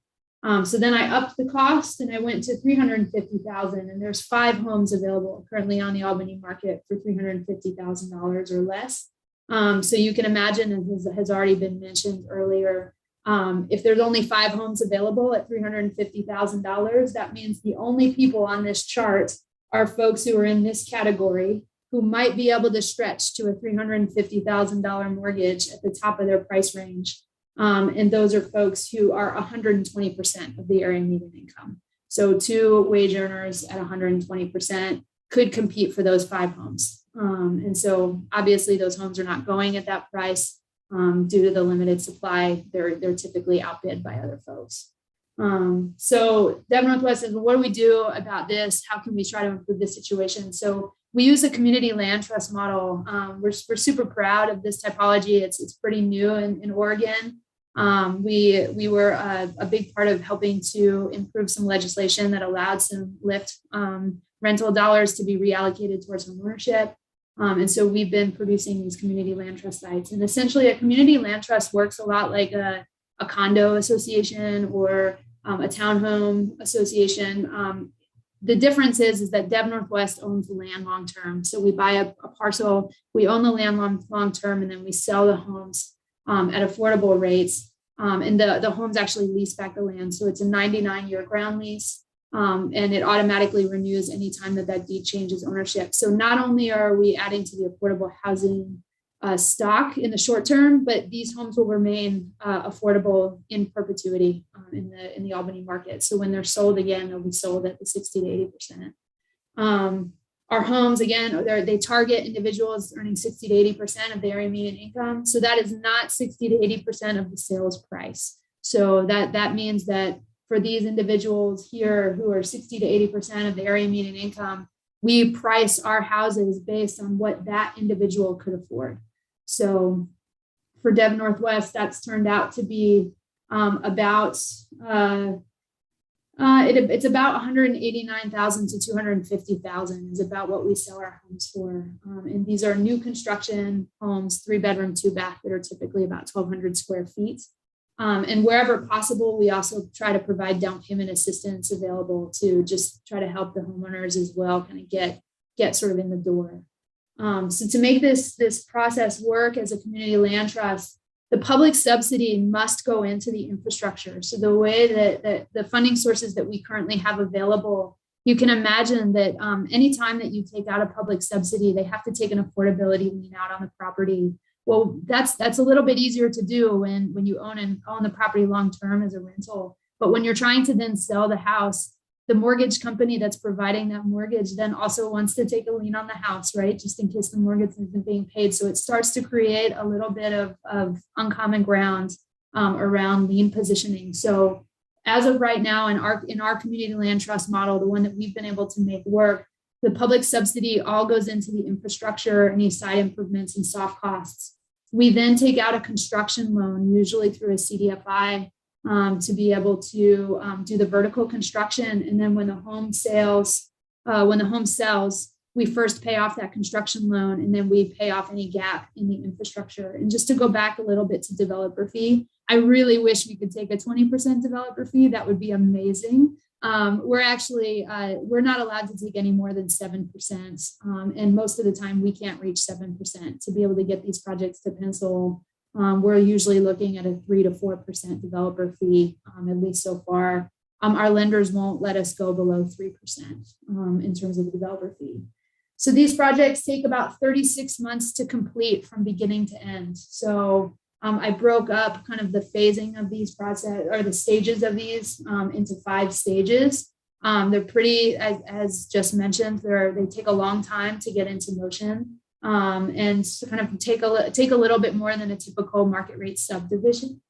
So then I upped the cost and I went to $350,000, and there's 5 homes available currently on the Albany market for $350,000 or less. So you can imagine, as has already been mentioned earlier, if there's only 5 homes available at $350,000, that means the only people on this chart are folks who are in this category who might be able to stretch to a $350,000 mortgage at the top of their price range. And those are folks who are 120% of the area median income. So 2 wage earners at 120% could compete for those 5 homes. And so obviously those homes are not going at that price due to the limited supply. They're typically outbid by other folks. So Devon Northwest says, well, what do we do about this? How can we try to improve the situation? So we use a community land trust model. We're super proud of this typology. It's pretty new in Oregon. We were a big part of helping to improve some legislation that allowed some lift rental dollars to be reallocated towards homeownership. And so we've been producing these community land trust sites. And essentially a community land trust works a lot like a condo association or a townhome association. The difference is that Dev Northwest owns the land long-term. So we buy a parcel, we own the land long-term, and then we sell the homes at affordable rates. And the homes actually lease back the land. So it's a 99-year ground lease, and it automatically renews anytime that deed changes ownership. So not only are we adding to the affordable housing stock in the short term, but these homes will remain affordable in perpetuity in the Albany market. So when they're sold again, they'll be sold at the 60 to 80%. Our homes, again, they target individuals earning 60 to 80% of the area median income. So that is not 60 to 80% of the sales price. So that means that for these individuals here who are 60 to 80% of the area median income, we price our houses based on what that individual could afford. So for Dev Northwest, that's turned out to be it's about $189,000 to $250,000 is about what we sell our homes for. And these are new construction homes, 3-bedroom, 2-bath that are typically about 1,200 square feet. And wherever possible, we also try to provide down payment assistance available to just try to help the homeowners as well, kind of get sort of in the door. So to make this process work as a community land trust, the public subsidy must go into the infrastructure. So the way that the funding sources that we currently have available, you can imagine that anytime that you take out a public subsidy, they have to take an affordability lien out on the property. Well, that's a little bit easier to do when you own the property long-term as a rental. But when you're trying to then sell the house, the mortgage company that's providing that mortgage then also wants to take a lien on the house, right? Just in case the mortgage isn't being paid. So it starts to create a little bit of uncommon ground around lien positioning. So as of right now, in our community land trust model, the one that we've been able to make work, the public subsidy all goes into the infrastructure, any site improvements and soft costs. We then take out a construction loan, usually through a CDFI, to be able to do the vertical construction. And then when the home sells, we first pay off that construction loan, and then we pay off any gap in the infrastructure. And just to go back a little bit to developer fee, I really wish we could take a 20% developer fee. That would be amazing. We're actually, we're not allowed to take any more than 7%. And most of the time we can't reach 7% to be able to get these projects to pencil. We're usually looking at a 3 to 4% developer fee, at least so far. Our lenders won't let us go below 3% in terms of the developer fee. So these projects take about 36 months to complete from beginning to end. So I broke up kind of the phasing of these process or the stages of these into 5 stages. They're pretty, as just mentioned, they take a long time to get into motion and kind of take a little bit more than a typical market rate subdivision.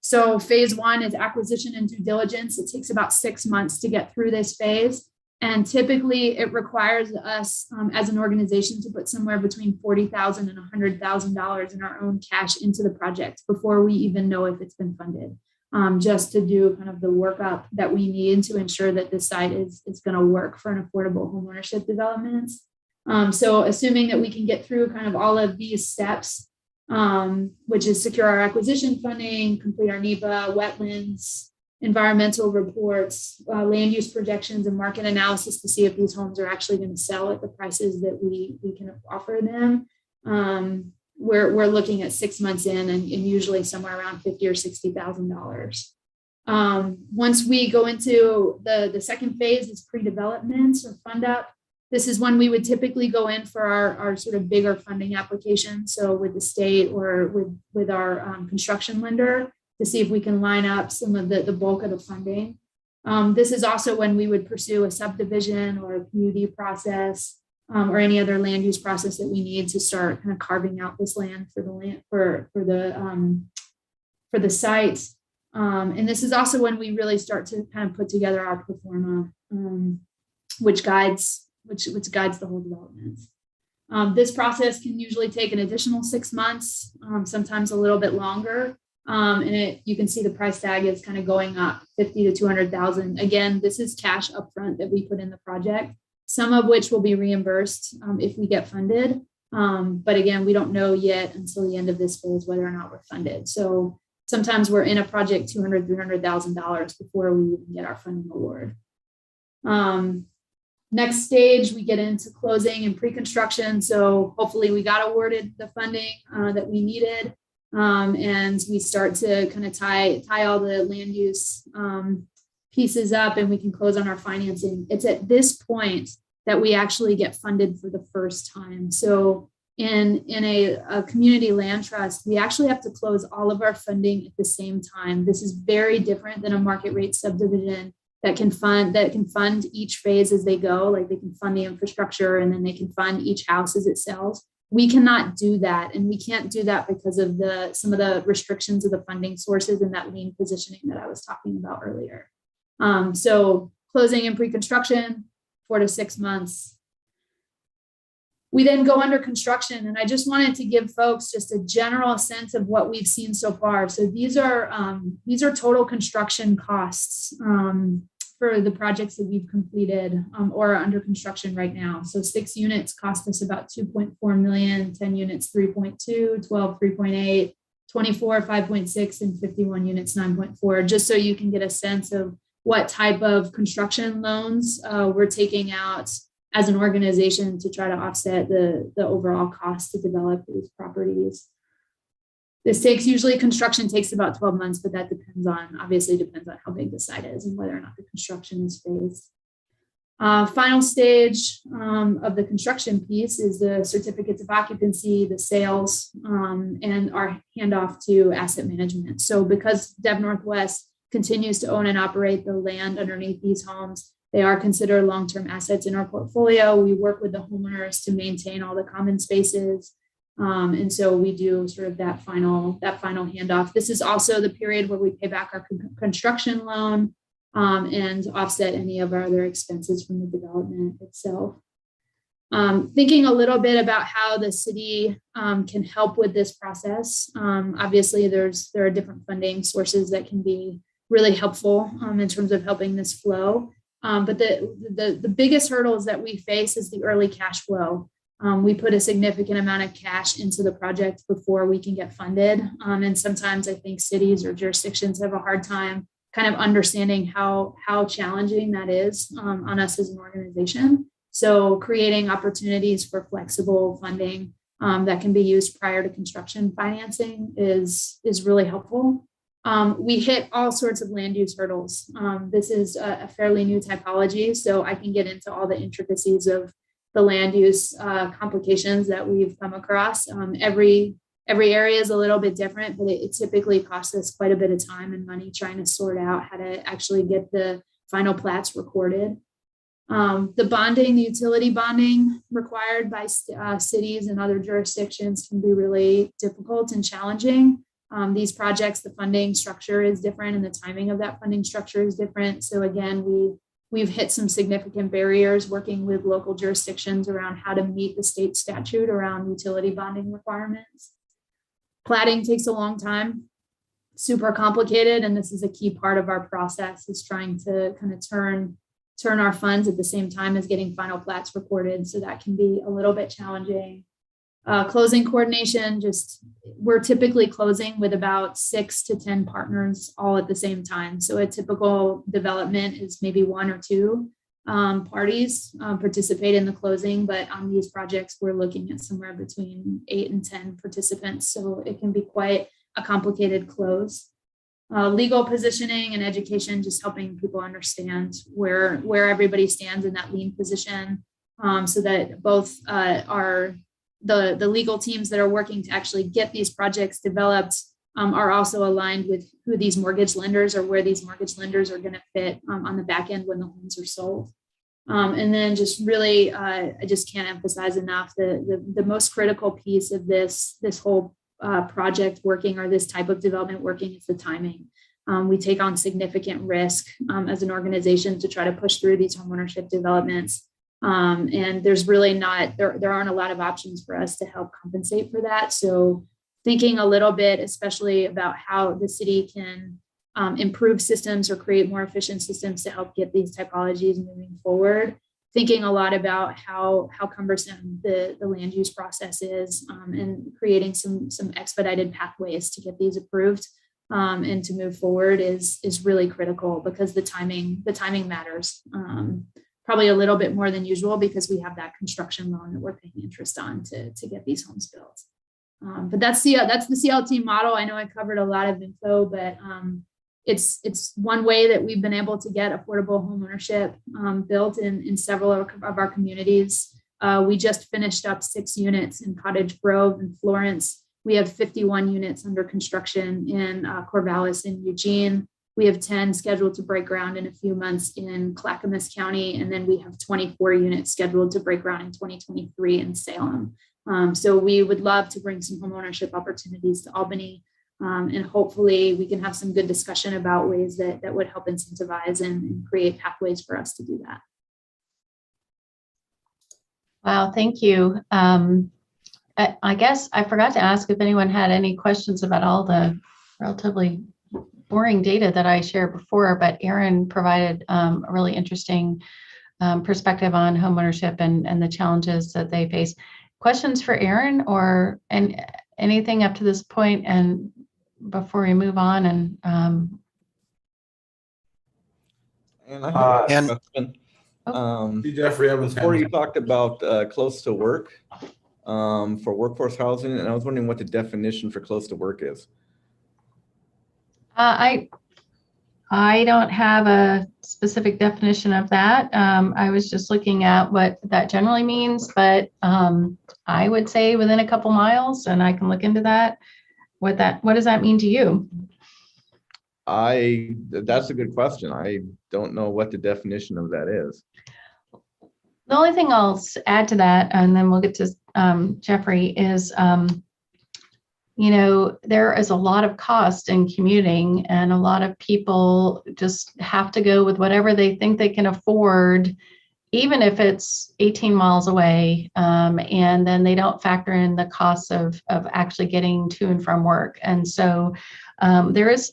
So phase 1 is acquisition and due diligence. It takes about 6 months to get through this phase. And typically it requires us as an organization to put somewhere between $40,000 and $100,000 in our own cash into the project before we even know if it's been funded, just to do kind of the workup that we need to ensure that this site is going to work for an affordable homeownership development. So assuming that we can get through kind of all of these steps, which is secure our acquisition funding, complete our NEPA, wetlands, environmental reports, land use projections, and market analysis to see if these homes are actually going to sell at the prices that we can offer them. We're looking at 6 months in and usually somewhere around $50,000 or $60,000. Once we go into the second phase is pre-development or fund up. This is when we would typically go in for our sort of bigger funding application. So with the state or with our construction lender, to see if we can line up some of the bulk of the funding. This is also when we would pursue a subdivision or a PUD process or any other land use process that we need to start kind of carving out this land for the site. And this is also when we really start to kind of put together our pro forma, which guides the whole development. This process can usually take an additional 6 months, sometimes a little bit longer. And you can see the price tag is kind of going up 50 to 200,000. Again, this is cash upfront that we put in the project, some of which will be reimbursed if we get funded. But again, we don't know yet until the end of this phase whether or not we're funded. So sometimes we're in a project $200,000, $300,000 before we even get our funding award. Next stage, we get into closing and pre-construction. So hopefully we got awarded the funding that we needed. And we start to kind of tie all the land use pieces up and we can close on our financing. It's at this point that we actually get funded for the first time. So in a community land trust, we actually have to close all of our funding at the same time. This is very different than a market rate subdivision that can fund each phase as they go, like they can fund the infrastructure and then they can fund each house as it sells. We cannot do that. And we can't do that because of some of the restrictions of the funding sources and that lien positioning that I was talking about earlier. So closing and pre-construction, 4 to 6 months. We then go under construction. And I just wanted to give folks just a general sense of what we've seen so far. So these are total construction costs for the projects that we've completed or are under construction right now. So 6 units cost us about 2.4 million, 10 units, 3.2, 12, 3.8, 24, 5.6, and 51 units, 9.4, just so you can get a sense of what type of construction loans we're taking out as an organization to try to offset the overall cost to develop these properties. Construction takes about 12 months, but that obviously depends on how big the site is and whether or not the construction is phased. Final stage of the construction piece is the certificates of occupancy, the sales, and our handoff to asset management. So because Dev Northwest continues to own and operate the land underneath these homes, they are considered long-term assets in our portfolio. We work with the homeowners to maintain all the common spaces. And so we do sort of that final handoff. This is also the period where we pay back our construction loan and offset any of our other expenses from the development itself. Thinking a little bit about how the city can help with this process. Obviously, there are different funding sources that can be really helpful in terms of helping this flow. But the biggest hurdles that we face is the early cash flow. We put a significant amount of cash into the project before we can get funded. And sometimes I think cities or jurisdictions have a hard time kind of understanding how challenging that is on us as an organization. So creating opportunities for flexible funding that can be used prior to construction financing is really helpful. We hit all sorts of land use hurdles. This is a fairly new typology, so I can get into all the intricacies of the land use complications that we've come across. Every area is a little bit different, but it typically costs us quite a bit of time and money trying to sort out how to actually get the final plats recorded. The bonding, the utility bonding required by cities and other jurisdictions can be really difficult and challenging. These projects, the funding structure is different and the timing of that funding structure is different. So again, we've hit some significant barriers working with local jurisdictions around how to meet the state statute around utility bonding requirements. Platting takes a long time, super complicated, and this is a key part of our process, is trying to kind of turn our funds at the same time as getting final plats recorded. So that can be a little bit challenging. Closing coordination, we're typically closing with about 6 to 10 partners all at the same time. So a typical development is maybe 1 or 2 parties participate in the closing, but on these projects, we're looking at somewhere between 8 and 10 participants. So it can be quite a complicated close. Legal positioning and education, just helping people understand where everybody stands in that lien position, so that both the legal teams that are working to actually get these projects developed are also aligned with who these mortgage lenders or where these mortgage lenders are going to fit on the back end when the homes are sold. And then just really, I just can't emphasize enough the most critical piece of this whole project working, or this type of development working, is the timing. We take on significant risk as an organization to try to push through these homeownership developments. And there's really there aren't a lot of options for us to help compensate for that. So thinking a little bit, especially about how the city can improve systems or create more efficient systems to help get these typologies moving forward. Thinking a lot about how cumbersome the land use process is, and creating some expedited pathways to get these approved and to move forward is really critical, because the timing matters. Probably a little bit more than usual, because we have that construction loan that we're paying interest on to get these homes built. But that's the CLT model. I know I covered a lot of info, but it's one way that we've been able to get affordable homeownership built in several of our communities. We just finished up 6 units in Cottage Grove and Florence. We have 51 units under construction in Corvallis and Eugene. We have 10 scheduled to break ground in a few months in Clackamas County. And then we have 24 units scheduled to break ground in 2023 in Salem. So we would love to bring some homeownership opportunities to Albany. And hopefully we can have some good discussion about ways that would help incentivize and create pathways for us to do that. Wow, thank you. I guess I forgot to ask if anyone had any questions about all the relatively boring data that I shared before, but Erin provided a really interesting perspective on homeownership and the challenges that they face. Questions for Erin or anything up to this point, and before we move on? And I have a question. Jeffrey Evans. Before you talked about close to work for workforce housing, and I was wondering what the definition for close to work is. I don't have a specific definition of that. I was just looking at what that generally means, but I would say within a couple miles, and I can look into that. What does that mean to you? That's a good question. I don't know what the definition of that is. The only thing I'll add to that, and then we'll get to Jeffrey, is there is a lot of cost in commuting, and a lot of people just have to go with whatever they think they can afford, even if it's 18 miles away. And then they don't factor in the costs of actually getting to and from work. And so there is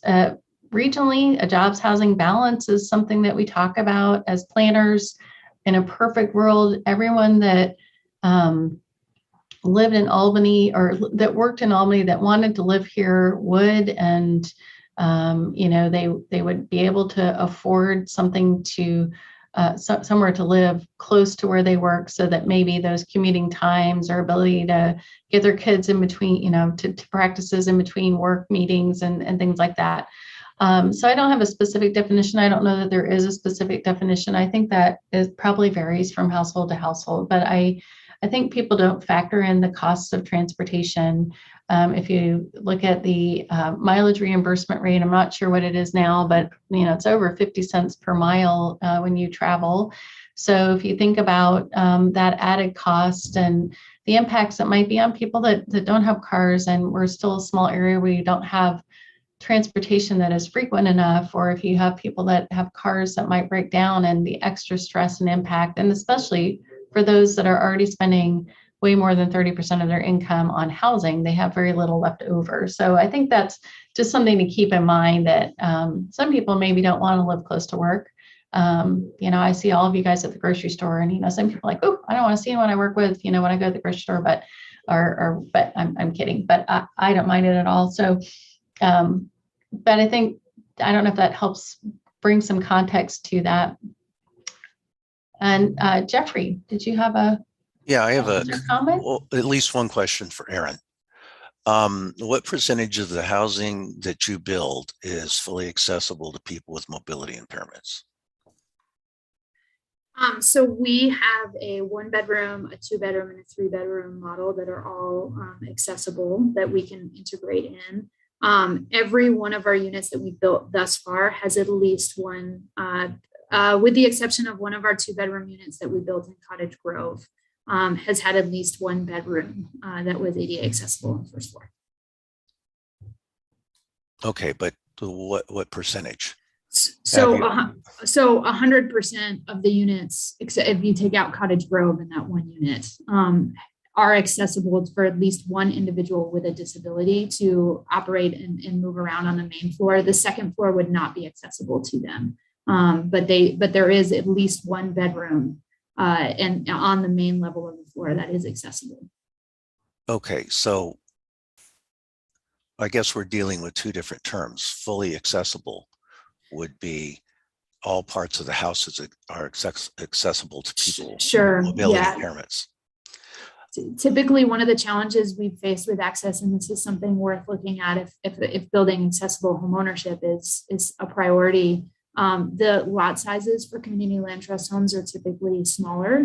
regionally, a jobs housing balance is something that we talk about as planners. In a perfect world, everyone that lived in Albany or that worked in Albany that wanted to live here would, and they would be able to afford something to somewhere to live close to where they work, so that maybe those commuting times or ability to get their kids in between, to practices in between work meetings and things like that. So I don't have a specific definition. I don't know that there is a specific definition. I think that it probably varies from household to household, but I think people don't factor in the costs of transportation. If you look at the mileage reimbursement rate, I'm not sure what it is now, but it's over 50 cents per mile when you travel. So if you think about that added cost and the impacts that might be on people that don't have cars, and we're still a small area where you don't have transportation that is frequent enough, or if you have people that have cars that might break down, and the extra stress and impact, and especially for those that are already spending way more than 30% of their income on housing, they have very little left over. So I think that's just something to keep in mind, that some people maybe don't want to live close to work. I see all of you guys at the grocery store, and some people are like, oh, I don't want to see anyone I work with, when I go to the grocery store, but I'm kidding, but I don't mind it at all. So, but I don't know if that helps bring some context to that. And Jeffrey, did you have a I have comment? At least one question for Aaron. What percentage of the housing that you build is fully accessible to people with mobility impairments? So we have a 1-bedroom, a 2-bedroom, and a 3-bedroom model that are all accessible that we can integrate in. Every one of our units that we've built thus far has at least one, with the exception of one of our 2-bedroom units that we built in Cottage Grove, has had at least 1 bedroom that was ADA accessible on the first floor. Okay, but what percentage? So 100% of the units, except if you take out Cottage Grove in that one unit, are accessible for at least one individual with a disability to operate and move around on the main floor. The second floor would not be accessible to them, but there is at least 1 bedroom and on the main level of the floor that is accessible. Okay, so I guess we're dealing with 2 different terms. Fully accessible would be all parts of the house that are accessible to people with mobility impairments. Typically, one of the challenges we've faced with access, and this is something worth looking at if building accessible homeownership is a priority, the lot sizes for community land trust homes are typically smaller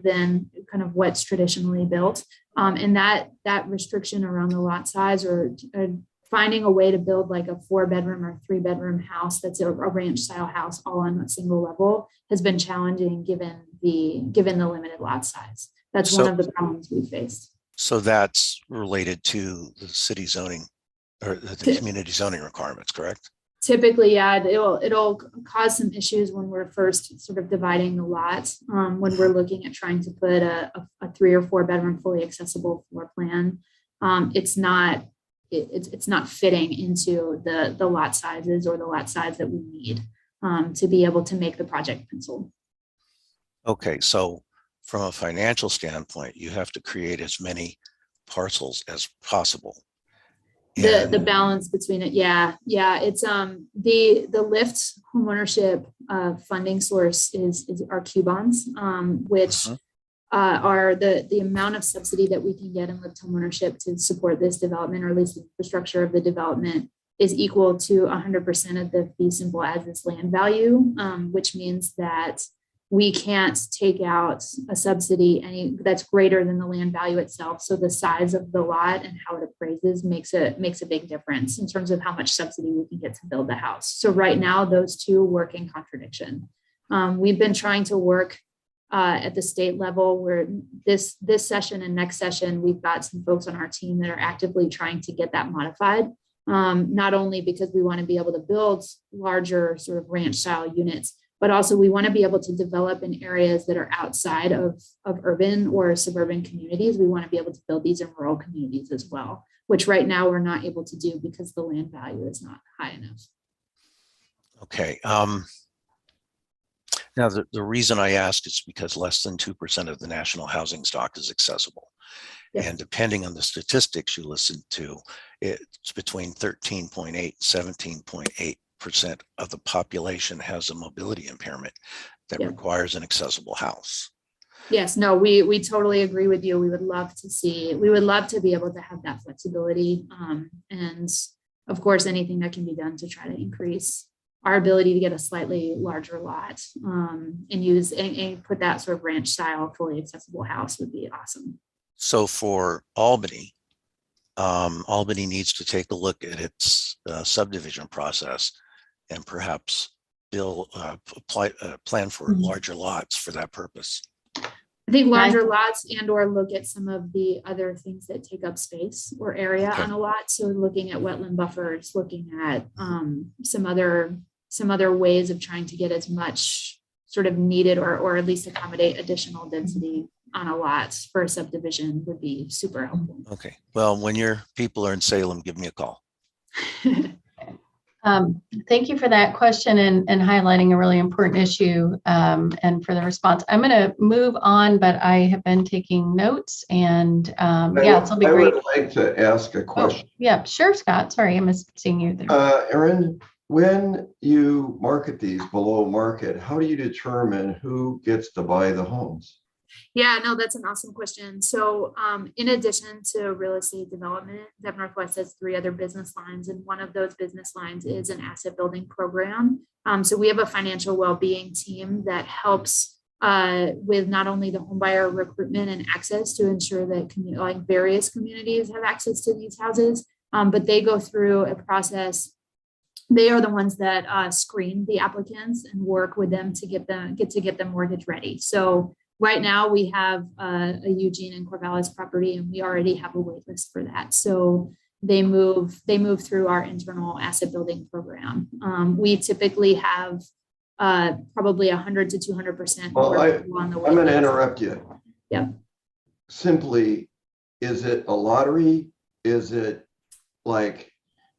than kind of what's traditionally built. And that restriction around the lot size, or finding a way to build like a 4-bedroom or 3-bedroom house that's a ranch style house all on a single level, has been challenging given the limited lot size. That's one of the problems we faced. So that's related to the city zoning or the community zoning requirements, correct? Typically, yeah, it'll cause some issues when we're first sort of dividing the lots. When we're looking at trying to put a 3 or 4 bedroom fully accessible floor plan, it's not fitting into the lot sizes or the lot size that we need to be able to make the project pencil. Okay, so from a financial standpoint, you have to create as many parcels as possible. The balance between it, it's the LIFT homeownership funding source is our Q bonds, which are the amount of subsidy that we can get in LIFT homeownership to support this development, or at least the infrastructure of the development, is equal to 100% of the fee simple as is land value, which means that we can't take out a subsidy that's greater than the land value itself. So the size of the lot and how it appraises makes a big difference in terms of how much subsidy we can get to build the house. So right now, those two work in contradiction. We've been trying to work at the state level, where this session and next session, we've got some folks on our team that are actively trying to get that modified. Not only because we want to be able to build larger sort of ranch style units, but also we want to be able to develop in areas that are outside of urban or suburban communities. We want to be able to build these in rural communities as well, which right now we're not able to do because the land value is not high enough. Okay. Now, the reason I ask is because less than 2% of the national housing stock is accessible. Yes. And depending on the statistics you listen to, it's between 13.8 and 17.8% of the population has a mobility impairment that requires an accessible house. Yes, no, we totally agree with you. We would love to be able to have that flexibility. And of course, anything that can be done to try to increase our ability to get a slightly larger lot and use and put that sort of ranch style fully accessible house would be awesome. So for Albany, Albany needs to take a look at its subdivision process and perhaps plan for larger lots for that purpose. I think larger lots and or look at some of the other things that take up space or area on a lot. So looking at wetland buffers, looking at some other ways of trying to get as much sort of needed or at least accommodate additional density on a lot for a subdivision would be super helpful. Okay. Well, when your people are in Salem, give me a call. Thank you for that question and highlighting a really important issue and for the response. I'm going to move on, but I have been taking notes and it'll be great. I would like to ask a question. Oh, yeah, sure, Scott. Sorry, I missed seeing you there. Erin, when you market these below market, how do you determine who gets to buy the homes? Yeah, no, that's an awesome question. So in addition to real estate development, Dev Northwest has 3 other business lines, and one of those business lines is an asset building program. So we have a financial well-being team that helps with not only the homebuyer recruitment and access to ensure that various communities have access to these houses, but they go through a process. They are the ones that screen the applicants and work with them to get them mortgage ready. So right now we have a Eugene and Corvallis property, and we already have a wait list for that. So they move through our internal asset building program. We typically have probably 100 to 200%. Well, I'm going to interrupt you. Yeah. Simply, is it a lottery? Is it like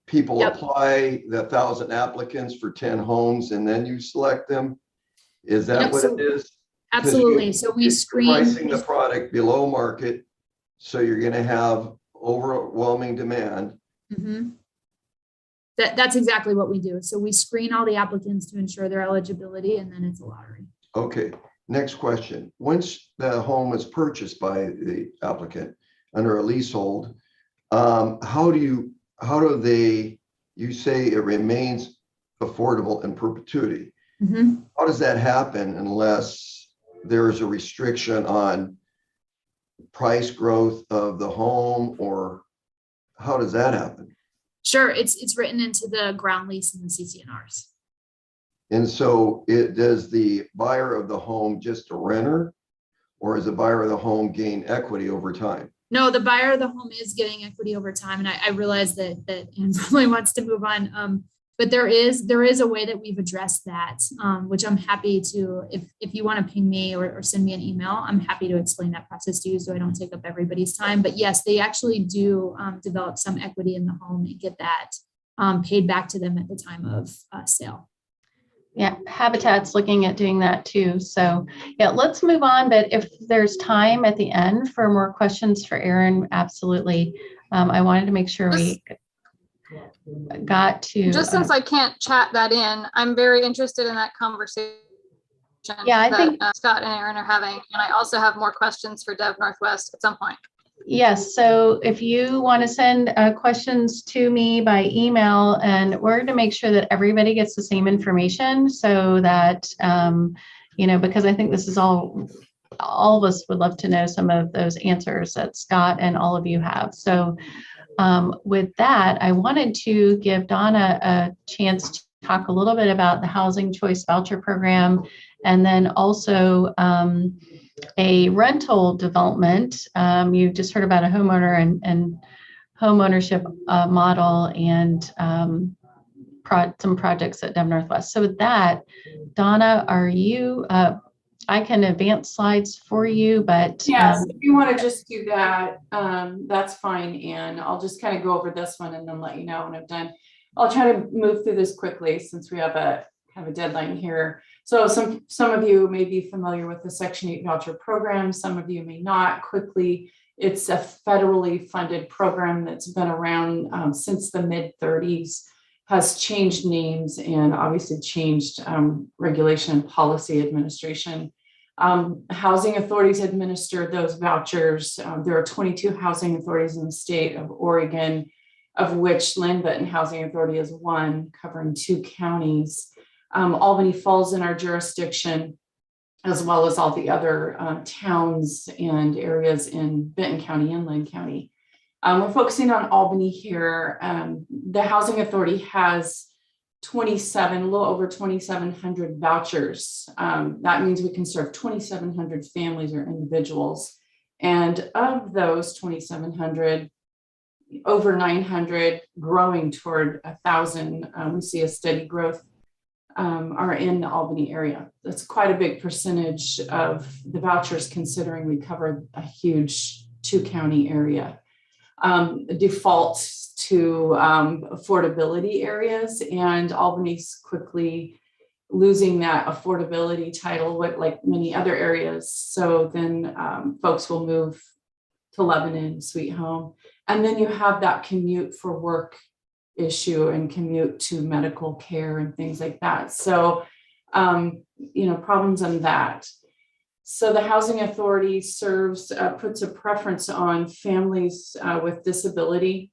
people apply the 1,000 applicants for 10 homes and then you select them? Is that what it is? Absolutely. So we screen pricing the product below market, so you're going to have overwhelming demand. Mm-hmm. That's exactly what we do. So we screen all the applicants to ensure their eligibility, and then it's a lottery. Okay. Next question. Once the home is purchased by the applicant under a leasehold, how do you say it remains affordable in perpetuity? Mm-hmm. How does that happen unless there's a restriction on price growth of the home, or how does that happen? Sure, it's written into the ground lease and the CC&Rs. And so does the buyer of the home just a renter, or is the buyer of the home gain equity over time? No, the buyer of the home is getting equity over time. And I realize that Anne probably wants to move on. But there is a way that we've addressed that, which I'm happy to, if you want to ping me or send me an email, I'm happy to explain that process to you so I don't take up everybody's time. But yes, they actually do develop some equity in the home and get that paid back to them at the time of sale. Yeah, Habitat's looking at doing that too. So yeah, let's move on. But if there's time at the end for more questions for Erin, absolutely. I wanted to make sure we got to. Just since I can't chat that in, I'm very interested in that conversation. Yeah, I think Scott and Erin are having, and I also have more questions for Dev Northwest at some point. Yes, so if you want to send questions to me by email, and we're going to make sure that everybody gets the same information so that, because I think this is all of us would love to know some of those answers that Scott and all of you have. So with that, I wanted to give Donna a chance to talk a little bit about the Housing Choice Voucher Program, and then also a rental development. You just heard about a homeowner and home ownership model and some projects at Dev Northwest. So with that, Donna, are you, I can advance slides for you, but yes, if you want to just do that, that's fine. And I'll just kind of go over this one and then let you know when I'm done. I'll try to move through this quickly since we have a kind of a deadline here. So some of you may be familiar with the Section 8 voucher program. Some of you may not. Quickly, it's a federally funded program that's been around since the mid-30s, has changed names and obviously changed regulation and policy administration. Housing authorities administer those vouchers. There are 22 housing authorities in the state of Oregon, of which Lynn-Benton Housing Authority is one, covering 2 counties. Albany falls in our jurisdiction, as well as all the other towns and areas in Benton County and Lynn County. We're focusing on Albany here. The Housing Authority has a little over 2,700 vouchers. That means we can serve 2,700 families or individuals. And of those 2,700, over 900, growing toward 1,000, we see a steady growth, are in the Albany area. That's quite a big percentage of the vouchers, considering we cover a huge 2-county area. Default to affordability areas, and Albany's quickly losing that affordability title, like many other areas. So then folks will move to Lebanon, Sweet Home. And then you have that commute for work issue and commute to medical care and things like that. So, problems on that. So the Housing Authority puts a preference on families with disability,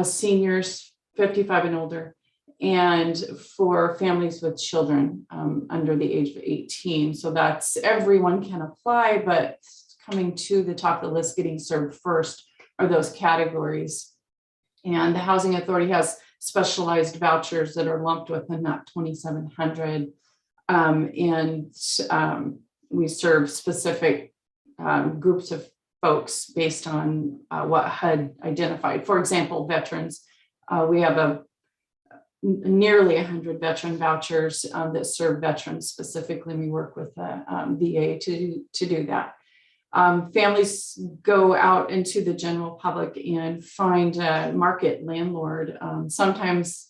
seniors 55 and older, and for families with children under the age of 18. So that's everyone can apply, but coming to the top of the list, getting served first are those categories. And the Housing Authority has specialized vouchers that are lumped within that 2,700. We serve specific groups of folks based on what HUD identified. For example, veterans. We have nearly 100 veteran vouchers that serve veterans specifically. We work with the VA to do that. Families go out into the general public and find a market landlord. Sometimes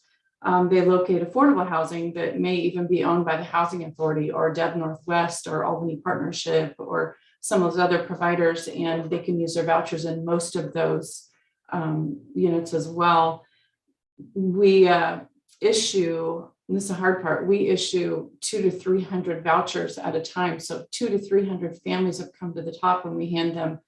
they locate affordable housing that may even be owned by the Housing Authority or Dev Northwest or Albany Partnership or some of those other providers, and they can use their vouchers in most of those units as well. We issue, and this is the hard part, we issue 200 to 300 vouchers at a time. So 200 to 300 families have come to the top when we hand them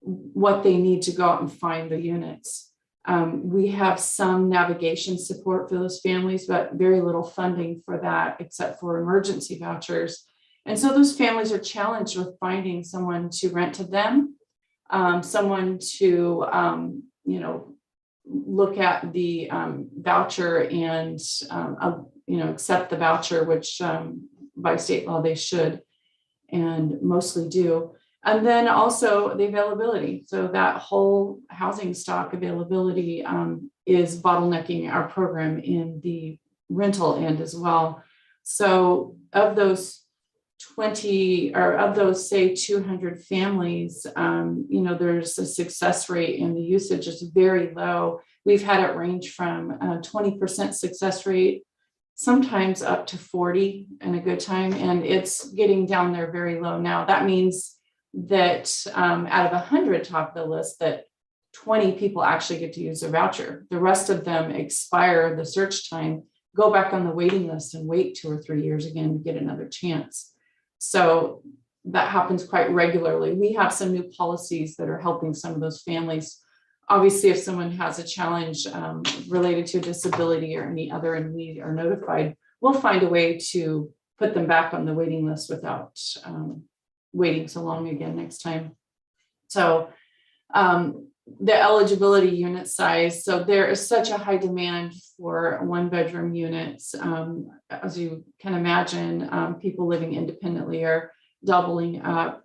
what they need to go out and find the units. We have some navigation support for those families, but very little funding for that except for emergency vouchers. And so those families are challenged with finding someone to rent to them, someone to, look at the voucher and, accept the voucher, which by state law they should and mostly do. And then also the availability. So that whole housing stock availability is bottlenecking our program in the rental end as well. So of those say 200 families, there's a success rate and the usage is very low. We've had it range from 20% success rate, sometimes up to 40 in a good time. And it's getting down there very low now. That means that out of 100 top of the list, that 20 people actually get to use their voucher. The rest of them expire the search time, go back on the waiting list and wait 2 or 3 years again to get another chance. So that happens quite regularly. We have some new policies that are helping some of those families. Obviously, if someone has a challenge related to a disability or any other and we are notified, we'll find a way to put them back on the waiting list without waiting so long again next time. So the eligibility unit size. So there is such a high demand for 1-bedroom units. As you can imagine, people living independently are doubling up,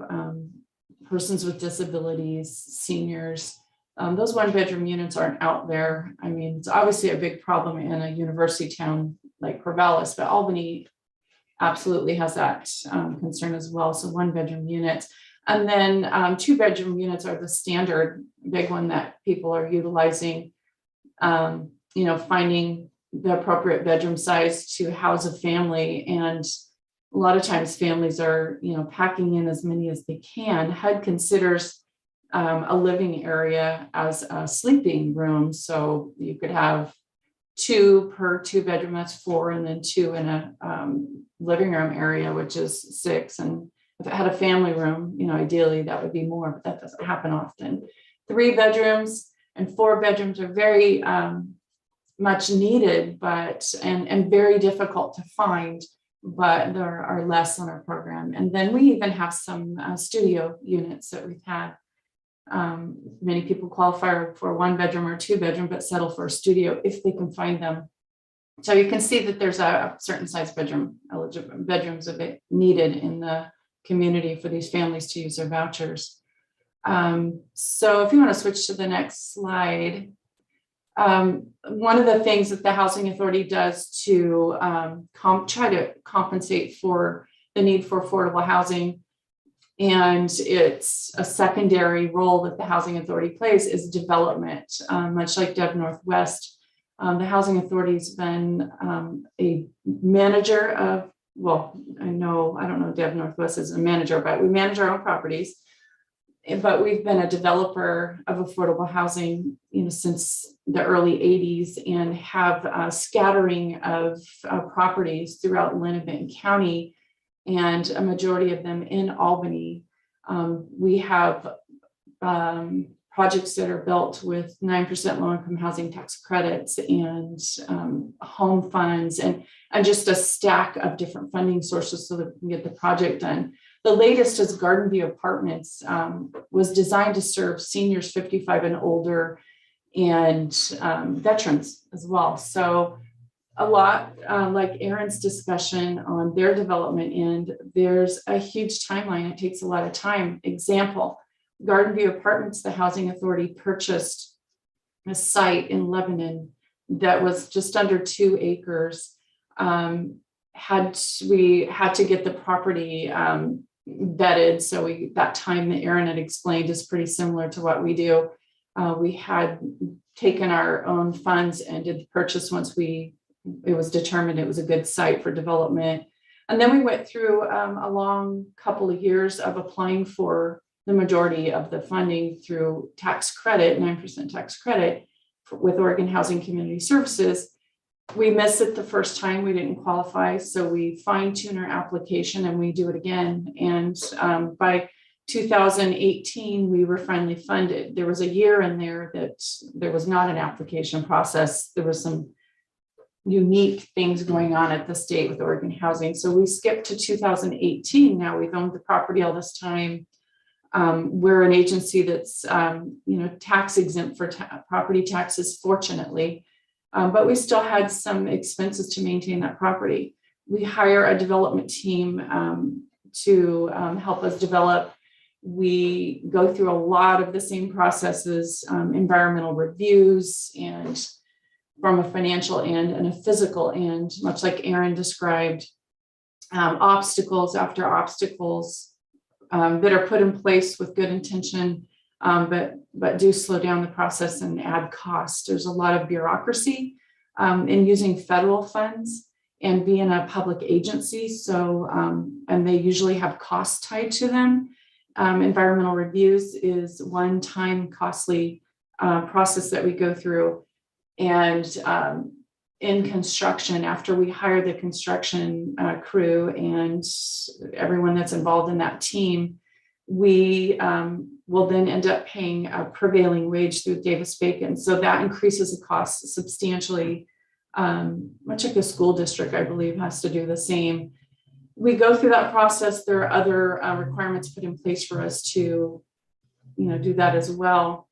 persons with disabilities, seniors. Those 1-bedroom units aren't out there. I mean, it's obviously a big problem in a university town like Corvallis, but Albany absolutely has that concern as well. So 1-bedroom units. And then 2-bedroom units are the standard big one that people are utilizing, finding the appropriate bedroom size to house a family. And a lot of times families are, packing in as many as they can. HUD considers a living area as a sleeping room. So you could have 2 per 2-bedroom, that's 4, and then 2 in a living room area, which is 6. And if it had a family room, ideally that would be more, but that doesn't happen often. 3 bedrooms and 4 bedrooms are very much needed, but and very difficult to find, but there are less on our program. And then we even have some studio units that we've had. Many people qualify for 1 bedroom or 2 bedroom, but settle for a studio if they can find them. So you can see that there's a certain size bedrooms of it needed in the community for these families to use their vouchers. So if you want to switch to the next slide, one of the things that the Housing Authority does to try to compensate for the need for affordable housing, and it's a secondary role that the Housing Authority plays, is development. Much like Dev Northwest, the Housing Authority has been a manager of, well, I don't know Dev Northwest is a manager, but we manage our own properties. But we've been a developer of affordable housing, since the early 80s, and have a scattering of properties throughout Linn and Benton County, and a majority of them in Albany. We have projects that are built with 9% low-income housing tax credits and home funds, and just a stack of different funding sources so that we can get the project done. The latest is Gardenview Apartments, was designed to serve seniors 55 and older, and veterans as well. So a lot like Aaron's discussion on their development end, there's a huge timeline. It takes a lot of time. Example, Gardenview Apartments, the Housing Authority purchased a site in Lebanon that was just under 2 acres. We had to get the property vetted. So that time that Aaron had explained is pretty similar to what we do. We had taken our own funds and did the purchase once it was determined it was a good site for development. And then we went through a long couple of years of applying for the majority of the funding through tax credit, 9% tax credit with Oregon Housing Community Services. We missed it the first time, we didn't qualify. So we fine-tune our application and we do it again. And by 2018, we were finally funded. There was a year in there that there was not an application process. There was some unique things going on at the state with Oregon Housing. So we skipped to 2018. Now we've owned the property all this time. We're an agency that's, tax exempt for property taxes, fortunately, but we still had some expenses to maintain that property. We hire a development team to help us develop. We go through a lot of the same processes, environmental reviews, and from a financial end and a physical end, much like Aaron described, obstacles after obstacles that are put in place with good intention, but do slow down the process and add cost. There's a lot of bureaucracy in using federal funds and being a public agency. So, and they usually have costs tied to them. Environmental reviews is one-time costly process that we go through. And in construction, after we hire the construction crew and everyone that's involved in that team, we will then end up paying a prevailing wage through Davis-Bacon. So that increases the cost substantially, much like a school district, I believe, has to do the same. We go through that process. There are other requirements put in place for us to, do that as well.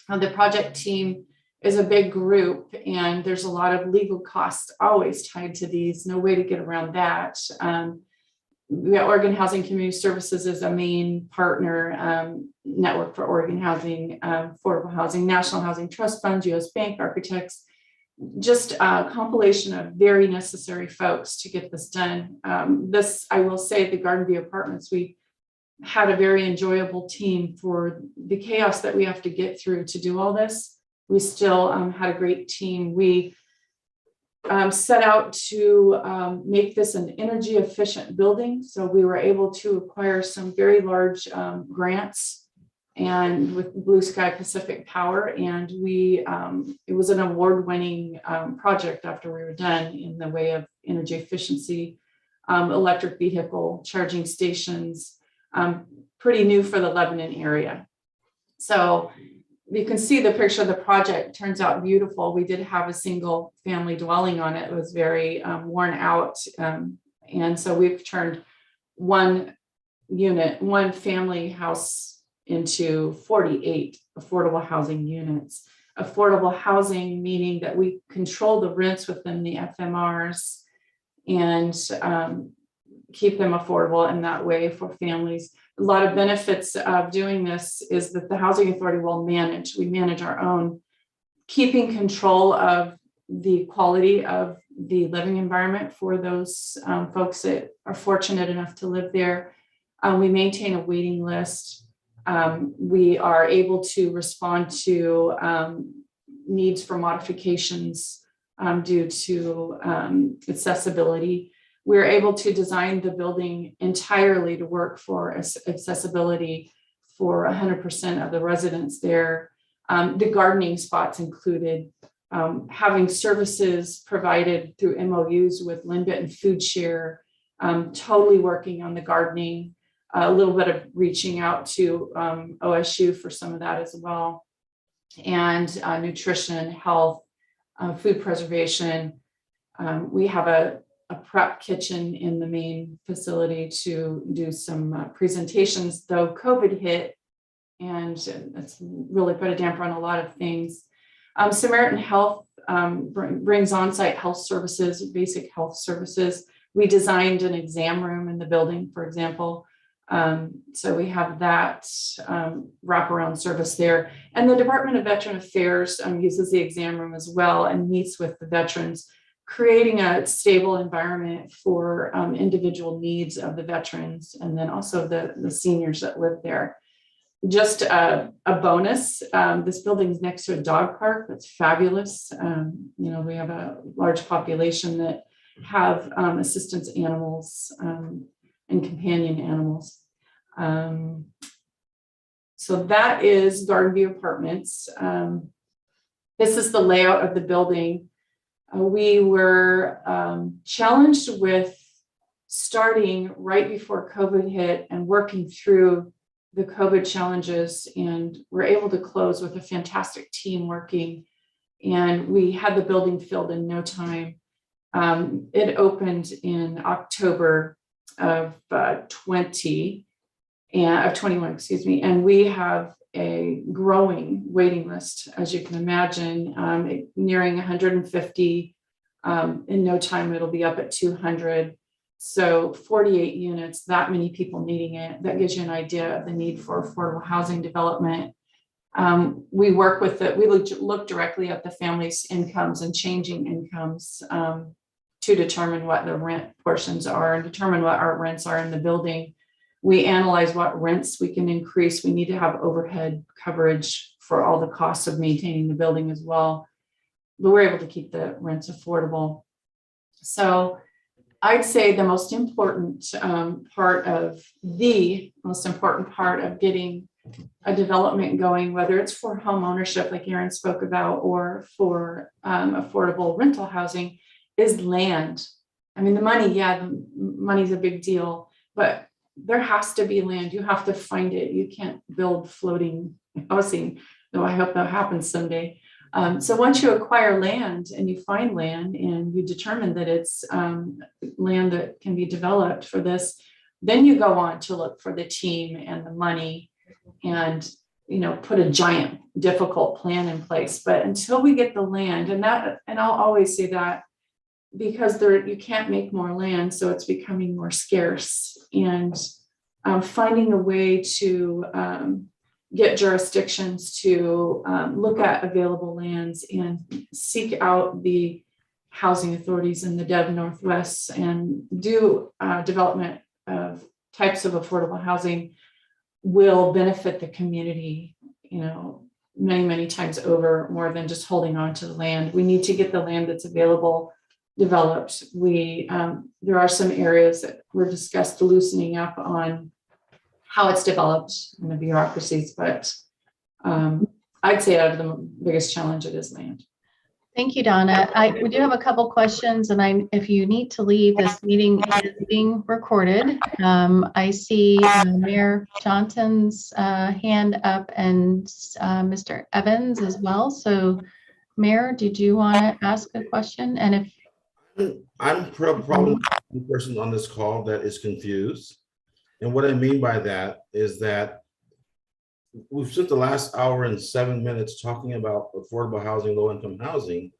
The project team is a big group, and there's a lot of legal costs always tied to these. No way to get around that. Oregon Housing Community Services is a main partner network for Oregon Housing, Affordable Housing, National Housing Trust Funds, U.S. Bank, architects, just a compilation of very necessary folks to get this done. I will say, the Gardenview Apartments, we had a very enjoyable team for the chaos that we have to get through to do all this. We still had a great team. We set out to make this an energy efficient building. So we were able to acquire some very large grants and with Blue Sky Pacific Power. And it was an award-winning project after we were done in the way of energy efficiency, electric vehicle charging stations, pretty new for the Lebanon area. So you can see the picture of the project turns out beautiful. We did have a single family dwelling on it. It was very worn out. And so we've turned one family house into 48 affordable housing units. Affordable housing meaning that we control the rents within the FMRs and keep them affordable in that way for families. A lot of benefits of doing this is that the Housing Authority will we manage our own, keeping control of the quality of the living environment for those folks that are fortunate enough to live there. We maintain a waiting list. We are able to respond to needs for modifications due to accessibility. We're able to design the building entirely to work for accessibility for 100% of the residents there. The gardening spots included, having services provided through MOUs with Lynn Benton Food Share, totally working on the gardening, a little bit of reaching out to OSU for some of that as well, and nutrition, health, food preservation. We have a prep kitchen in the main facility to do some presentations, though COVID hit and it's really put a damper on a lot of things. Samaritan Health brings on-site health services, basic health services. We designed an exam room in the building, for example. So we have that wraparound service there. And the Department of Veteran Affairs uses the exam room as well and meets with the veterans, creating a stable environment for individual needs of the veterans and then also the seniors that live there. Just a bonus, this building is next to a dog park. That's fabulous. We have a large population that have assistance animals and companion animals. So that is Gardenview Apartments. This is the layout of the building. We were challenged with starting right before COVID hit and working through the COVID challenges, and we're able to close with a fantastic team working, and we had the building filled in no time. It opened in October of 21, and we have a growing waiting list, as you can imagine, nearing 150. In no time, it'll be up at 200. So 48 units, that many people needing it. That gives you an idea of the need for affordable housing development. We work with it. We look directly at the family's incomes and changing incomes to determine what the rent portions are and determine what our rents are in the building. We analyze what rents we can increase. We need to have overhead coverage for all the costs of maintaining the building as well. But we're able to keep the rents affordable. So I'd say the most important part of getting a development going, whether it's for home ownership, like Erin spoke about, or for affordable rental housing, is land. I mean, the money's a big deal, but there has to be land. You have to find it. You can't build floating housing, though I hope that happens someday. So once you acquire land and you find land and you determine that it's land that can be developed for this, then you go on to look for the team and the money and put a giant difficult plan in place. But until we get the land, and I'll always say that, because you can't make more land, so it's becoming more scarce, and finding a way to get jurisdictions to look at available lands and seek out the housing authorities in the Dev Northwest and do development of types of affordable housing will benefit the community, many, many times over, more than just holding on to the land. We need to get the land that's available developed, there are some areas that were discussed loosening up on how it's developed and the bureaucracies, but I'd say out of the biggest challenge it is land. Thank you, Donna. We do have a couple questions, and if you need to leave, this meeting is being recorded. I see Mayor Johnson's hand up and Mr. Evans as well. So, Mayor, did you want to ask a question? And if I'm probably the person on this call that is confused, and what I mean by that is that we've spent the last hour and 7 minutes talking about affordable housing, low-income housing,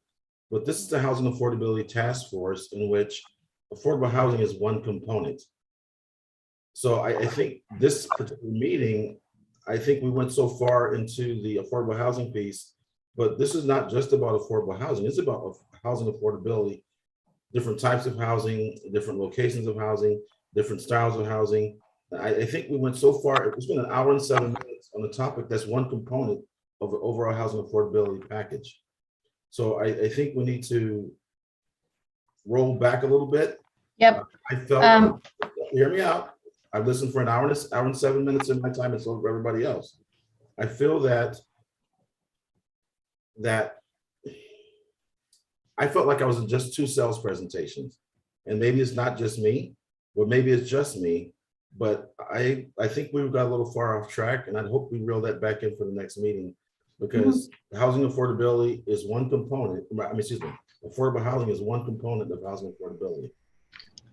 but this is the Housing Affordability Task Force in which affordable housing is one component. So I think this particular meeting, I think we went so far into the affordable housing piece, but this is not just about affordable housing. It's about housing affordability, different types of housing, different locations of housing, different styles of housing. I think we went so far, it's been an hour and 7 minutes on a topic that's one component of the overall housing affordability package. So I think we need to roll back a little bit. Yep. I felt, hear me out. I've listened for an hour and 7 minutes of my time, and so for everybody else. I feel that I felt like I was in just two sales presentations, and maybe it's not just me, or maybe it's just me. But I think we got a little far off track, and I hope we reel that back in for the next meeting, because housing affordability is one component. Affordable housing is one component of housing affordability.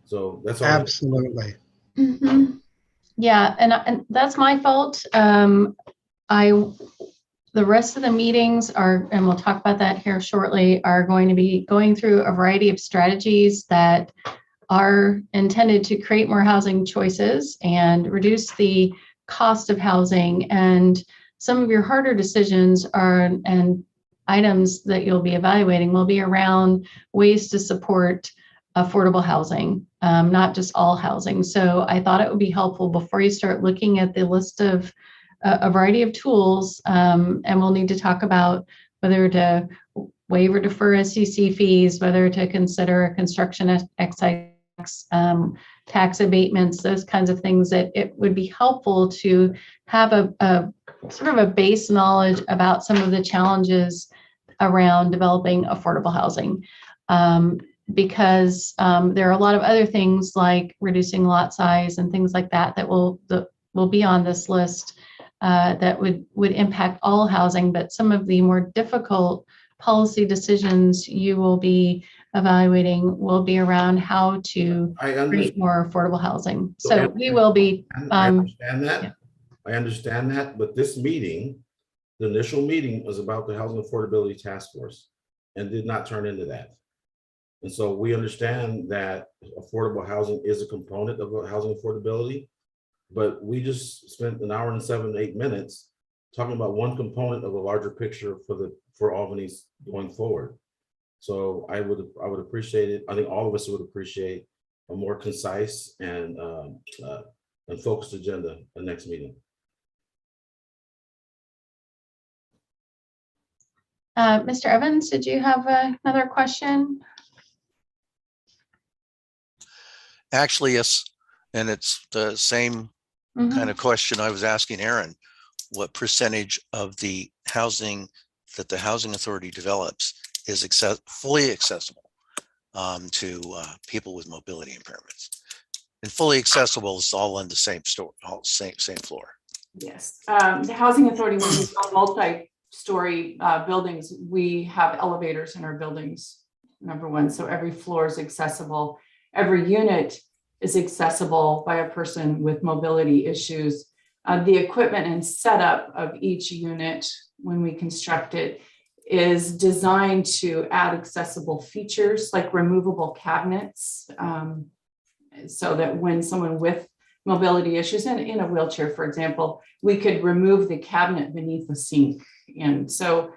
So that's all. Absolutely. Yeah, and that's my fault. The rest of the meetings are, and we'll talk about that here shortly, are going to be going through a variety of strategies that are intended to create more housing choices and reduce the cost of housing. And some of your harder decisions and items that you'll be evaluating will be around ways to support affordable housing, not just all housing. So I thought it would be helpful before you start looking at the list of a variety of tools, and we'll need to talk about whether to waive or defer SEC fees, whether to consider construction excise tax abatements, those kinds of things, that it would be helpful to have a sort of a base knowledge about some of the challenges around developing affordable housing. Because there are a lot of other things like reducing lot size and things like that that will be on this list that would impact all housing, but some of the more difficult policy decisions you will be evaluating will be around how to create more affordable housing. So we will be. I understand that. Yeah. I understand that, but this meeting, the initial meeting, was about the Housing Affordability Task Force and did not turn into that. And so we understand that affordable housing is a component of housing affordability, but we just spent an hour and 7 to 8 minutes talking about one component of a larger picture for Albany's going forward. So I would appreciate it. I think all of us would appreciate a more concise and focused agenda at the next meeting. Mr. Evans, did you have another question? Actually, yes, and it's the same kind of question I was asking Aaron. What percentage of the housing that the Housing Authority develops is fully accessible to people with mobility impairments? And fully accessible is all in the same store, same floor. Yes, the Housing Authority, when we build multi-story buildings, we have elevators in our buildings, number one. So every floor is accessible. Every unit is accessible by a person with mobility issues. The equipment and setup of each unit, when we construct it, is designed to add accessible features like removable cabinets, so that when someone with mobility issues and in a wheelchair, for example, we could remove the cabinet beneath the sink. And so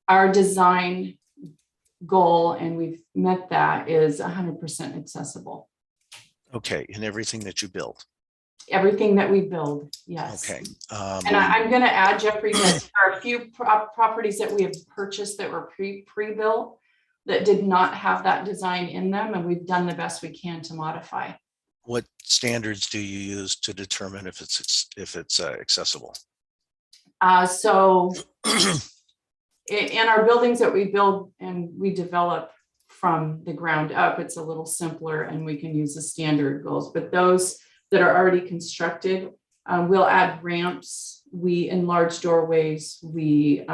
our design goal, and we've met that, is 100% accessible. Okay, and everything that you build. Everything that we build, yes. Okay. And I'm going to add, Jeffrey, that there are a few properties that we have purchased that were pre-built. that did not have that design in them, and we've done the best we can to modify. What standards do you use to determine if it's accessible? So in our buildings that we build and we develop from the ground up, it's a little simpler and we can use the standard goals, but those that are already constructed, we'll add ramps, we enlarge doorways, we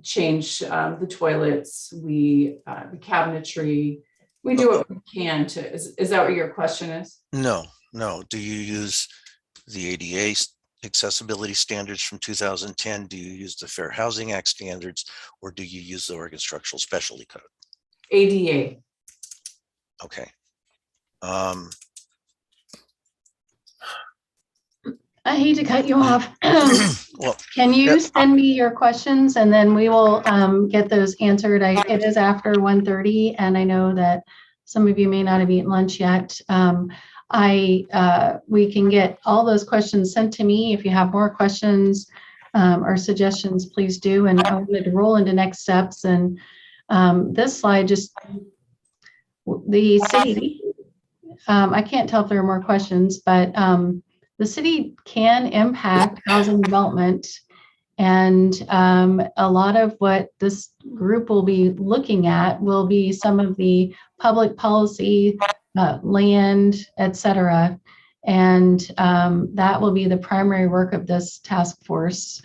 change the toilets, the cabinetry, we do what we can to, is that what your question is? No. Do you use the ADA accessibility standards from 2010? Do you use the Fair Housing Act standards, or do you use the Oregon Structural Specialty Code? ADA. Okay. I hate to cut you off. Well, can you send me your questions and then we will get those answered? It is after 1:30 and I know that some of you may not have eaten lunch yet. We can get all those questions sent to me. If you have more questions or suggestions, please do. And I wanted to roll into next steps. And this slide, just the city, I can't tell if there are more questions, but the city can impact housing development. And a lot of what this group will be looking at will be some of the public policy, land, et cetera. And that will be the primary work of this task force.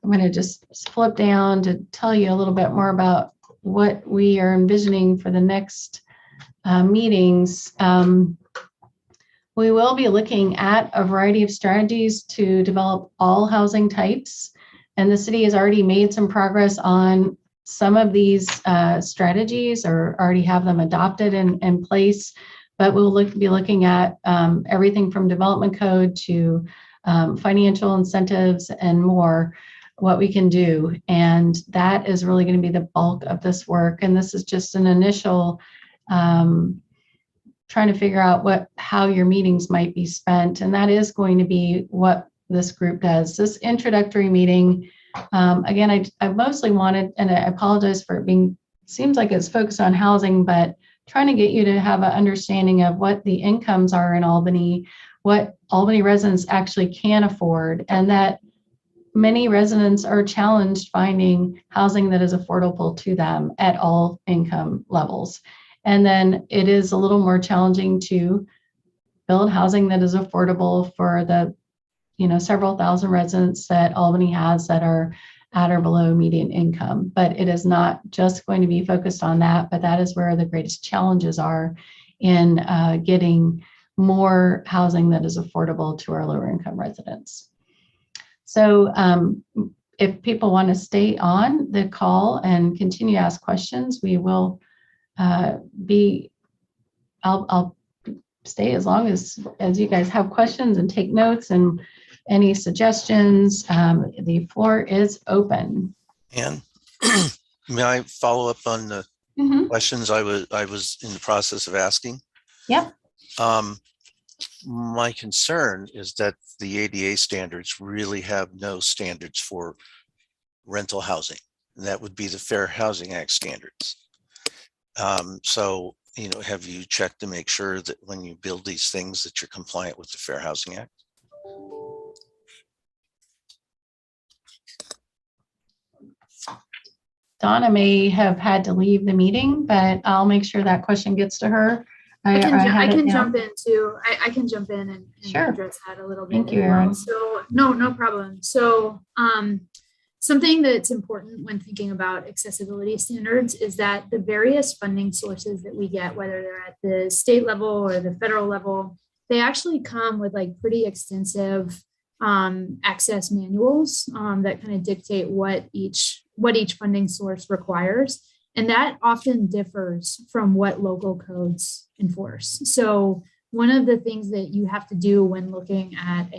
I'm going to just flip down to tell you a little bit more about what we are envisioning for the next meetings. We will be looking at a variety of strategies to develop all housing types. And the city has already made some progress on some of these strategies or already have them adopted in place. But we'll be looking at everything from development code to financial incentives and more, what we can do. And that is really going to be the bulk of this work. And this is just an initial trying to figure out how your meetings might be spent. And that is going to be what this group does. This introductory meeting, again, I mostly wanted, and I apologize for it being, seems like it's focused on housing, but trying to get you to have an understanding of what the incomes are in Albany, what Albany residents actually can afford, and that many residents are challenged finding housing that is affordable to them at all income levels. And then it is a little more challenging to build housing that is affordable for the, several thousand residents that Albany has that are at or below median income. But it is not just going to be focused on that, but that is where the greatest challenges are in getting more housing that is affordable to our lower income residents. So if people want to stay on the call and continue to ask questions, we will I'll stay as long as you guys have questions and take notes and any suggestions. The floor is open. And may I follow up on the questions I was in the process of asking? Yep. My concern is that the ADA standards really have no standards for rental housing. And that would be the Fair Housing Act standards. So, have you checked to make sure that when you build these things that you're compliant with the Fair Housing Act? Donna may have had to leave the meeting, but I'll make sure that question gets to her. I can jump in too. I can jump in and sure. address that a little bit. Thank you, Erin. So no problem. So something that's important when thinking about accessibility standards is that the various funding sources that we get, whether they're at the state level or the federal level, they actually come with like pretty extensive access manuals that kind of dictate what each funding source requires. And that often differs from what local codes enforce. So one of the things that you have to do when looking at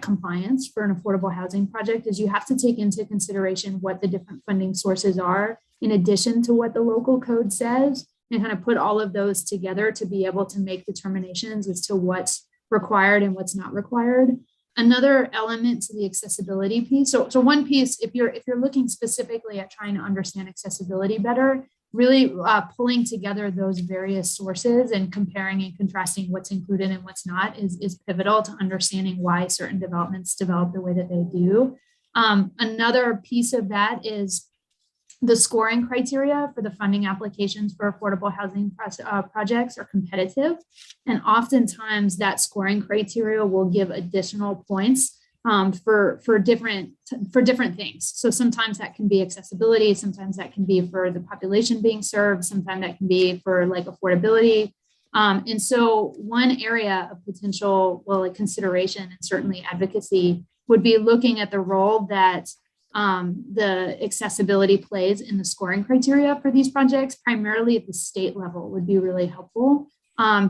compliance for an affordable housing project is you have to take into consideration what the different funding sources are in addition to what the local code says, and kind of put all of those together to be able to make determinations as to what's required and what's not required. Another element to the accessibility piece. So one piece, if you're looking specifically at trying to understand accessibility better, really pulling together those various sources and comparing and contrasting what's included and what's not is pivotal to understanding why certain developments develop the way that they do. Another piece of that is the scoring criteria for the funding applications for affordable housing projects are competitive. And oftentimes that scoring criteria will give additional points for different things. So sometimes that can be accessibility, sometimes that can be for the population being served, sometimes that can be for like affordability. And so one area of potential, like consideration and certainly advocacy would be looking at the role that the accessibility plays in the scoring criteria for these projects, primarily at the state level, would be really helpful,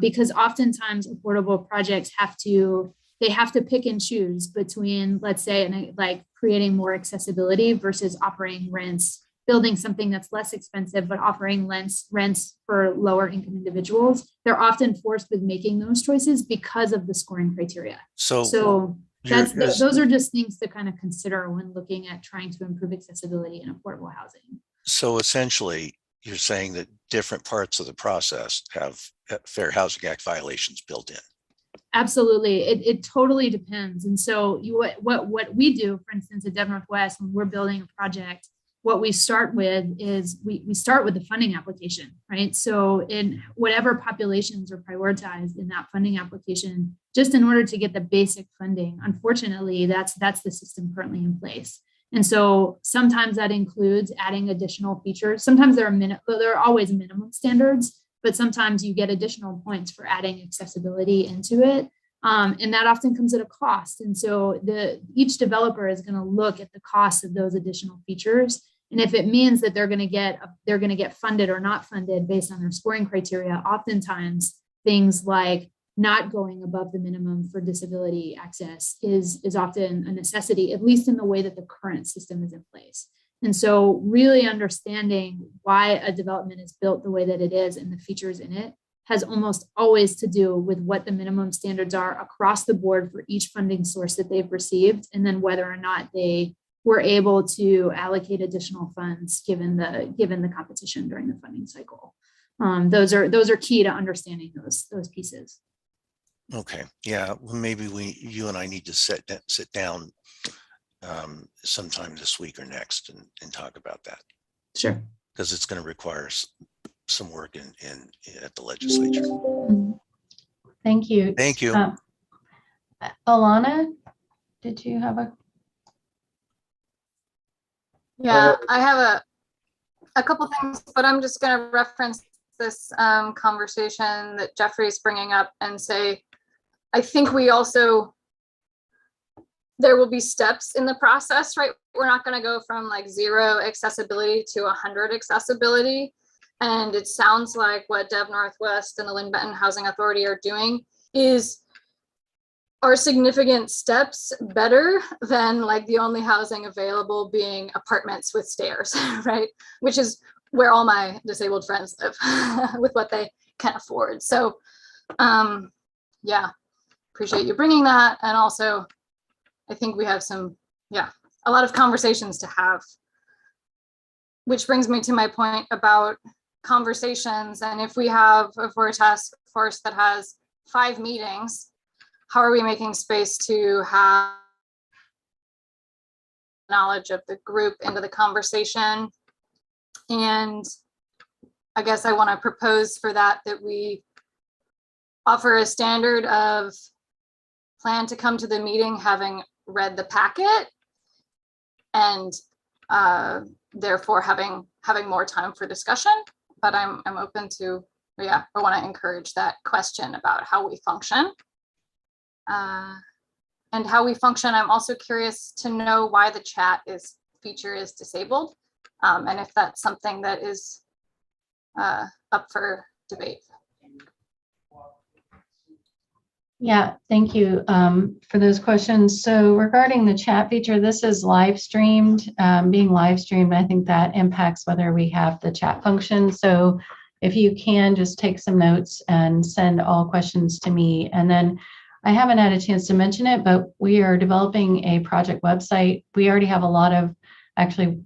because oftentimes affordable projects have to pick and choose between, let's say, like creating more accessibility versus offering rents, building something that's less expensive, but offering rents for lower income individuals. They're often forced with making those choices because of the scoring criteria. So those are just things to kind of consider when looking at trying to improve accessibility in affordable housing. So essentially, you're saying that different parts of the process have Fair Housing Act violations built in. Absolutely. It totally depends. And so what we do, for instance, at Dev Northwest, when we're building a project, what we start with is we start with the funding application, right? So in whatever populations are prioritized in that funding application, just in order to get the basic funding, unfortunately, that's the system currently in place. And so sometimes that includes adding additional features. Sometimes there are always minimum standards, but sometimes you get additional points for adding accessibility into it. And that often comes at a cost. And so each developer is going to look at the cost of those additional features. And if it means that they're going to get funded or not funded based on their scoring criteria, oftentimes things like not going above the minimum for disability access is often a necessity, at least in the way that the current system is in place. And so really understanding why a development is built the way that it is and the features in it has almost always to do with what the minimum standards are across the board for each funding source that they've received, and then whether or not they were able to allocate additional funds given the competition during the funding cycle. Those are key to understanding those pieces. Okay, yeah, well, maybe you and I need to sit down sometime this week or next and talk about that. Sure. Because it's going to require some work at the legislature. Thank you. Thank you. Alana, did you have a? Yeah, I have a couple things, but I'm just going to reference this conversation that Jeffrey's bringing up and say, I think there will be steps in the process, right? We're not going to go from like 0 accessibility to 100 accessibility. And it sounds like what Dev Northwest and the Lynn Benton Housing Authority are doing are significant steps better than like the only housing available being apartments with stairs, right? Which is where all my disabled friends live with what they can afford. So yeah, appreciate you bringing that. And also, I think we have a lot of conversations to have, which brings me to my point about conversations. And if we're a task force that has 5 meetings, how are we making space to have knowledge of the group into the conversation? And I guess I want to propose for that we offer a standard of plan to come to the meeting having read the packet, and therefore having more time for discussion. But I'm open to, I want to encourage that question about how we function. And how we function, I'm also curious to know why the chat feature is disabled, and if that's something that is up for debate. Yeah, thank you for those questions. So regarding the chat feature, this is live streamed, being live streamed. I think that impacts whether we have the chat function. So if you can just take some notes and send all questions to me. And then I haven't had a chance to mention it, but we are developing a project website. We already have a lot of, actually,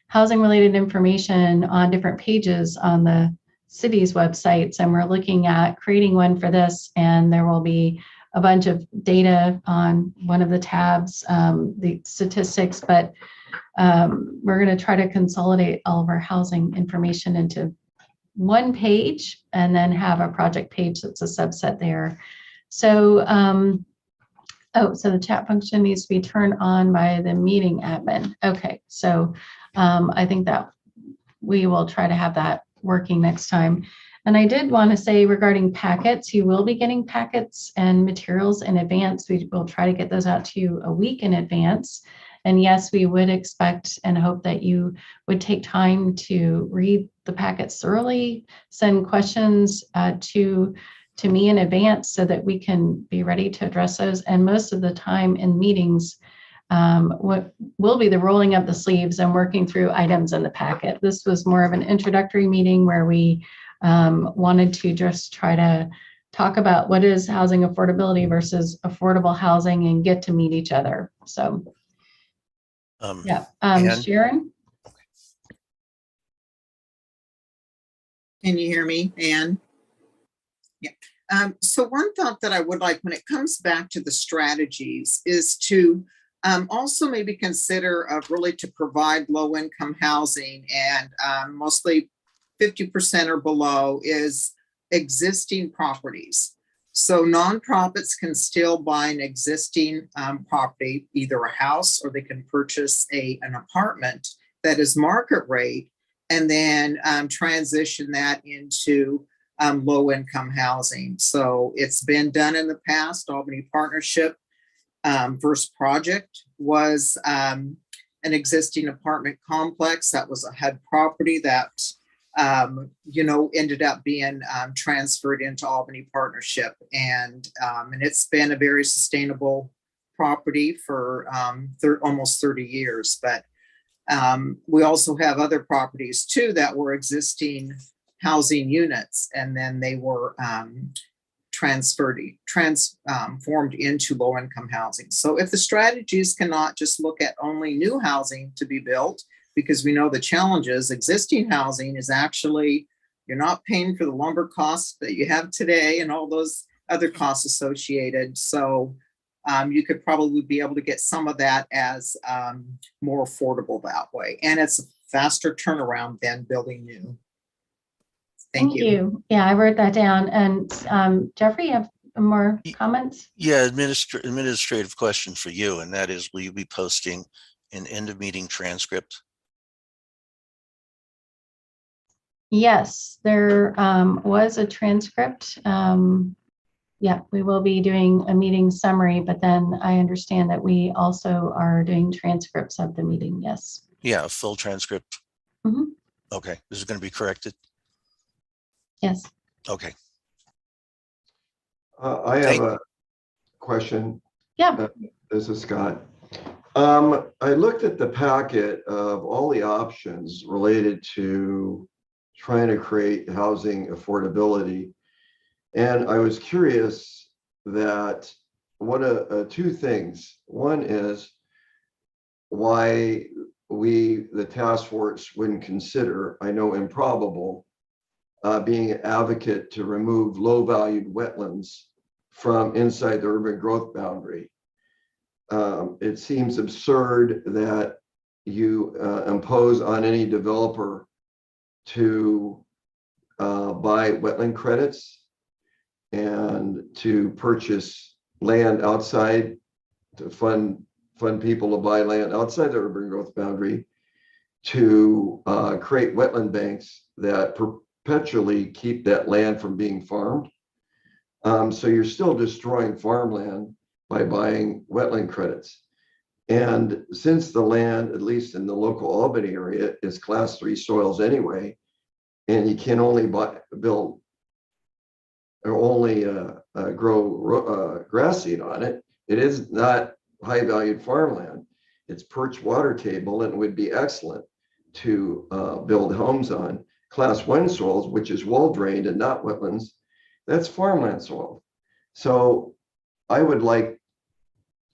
housing related information on different pages on the city's websites, and we're looking at creating one for this, and there will be a bunch of data on one of the tabs, the statistics, but we're going to try to consolidate all of our housing information into one page and then have a project page that's a subset there. So, so the chat function needs to be turned on by the meeting admin. Okay, so I think that we will try to have that working next time. And I did want to say regarding packets, you will be getting packets and materials in advance. We will try to get those out to you a week in advance. And yes, we would expect and hope that you would take time to read the packets thoroughly, send questions to me in advance so that we can be ready to address those. And most of the time in meetings, what will be the rolling up the sleeves and working through items in the packet. This was more of an introductory meeting where we wanted to just try to talk about what is housing affordability versus affordable housing and get to meet each other. So, yeah, Sharon? Can you hear me, Anne? Yeah. So one thought that I would like when it comes back to the strategies is to also maybe consider really to provide low-income housing, and mostly 50% or below is existing properties. So nonprofits can still buy an existing property, either a house or they can purchase an apartment that is market rate, and then transition that into low-income housing. So it's been done in the past. Albany Partnership First Project was an existing apartment complex that was a HUD property that ended up being transferred into Albany Partnership, and it's been a very sustainable property for almost 30 years. But we also have other properties too that were existing housing units, and then they were transformed into low-income housing. So if the strategies cannot just look at only new housing to be built, because we know the challenges, existing housing is actually, you're not paying for the lumber costs that you have today and all those other costs associated. So you could probably be able to get some of that as more affordable that way. And it's a faster turnaround than building new. Thank you. Yeah, I wrote that down. And Jeffrey, you have more comments? Yeah, administrative question for you, and that is, will you be posting an end of meeting transcript? Yes, there was a transcript. Yeah, we will be doing a meeting summary, but then I understand that we also are doing transcripts of the meeting. Yes. Yeah, a full transcript. Mm-hmm. Okay, this is going to be corrected. Yes. Okay. I have a question. Yeah. This is Scott. I looked at the packet of all the options related to trying to create housing affordability, and I was curious that two things. One is why the task force wouldn't consider, I know improbable, being an advocate to remove low-valued wetlands from inside the urban growth boundary. It seems absurd that you impose on any developer to buy wetland credits and to purchase land outside, to fund people to buy land outside the urban growth boundary, to create wetland banks that perpetually keep that land from being farmed. So you're still destroying farmland by buying wetland credits. And since the land, at least in the local Albany area, is class 3 soils anyway, and you can only build or only grow grass seed on it, it is not high valued farmland. It's perched water table, and it would be excellent to build homes on. Class 1 soils, which is well drained and not wetlands, that's farmland soil. So I would like,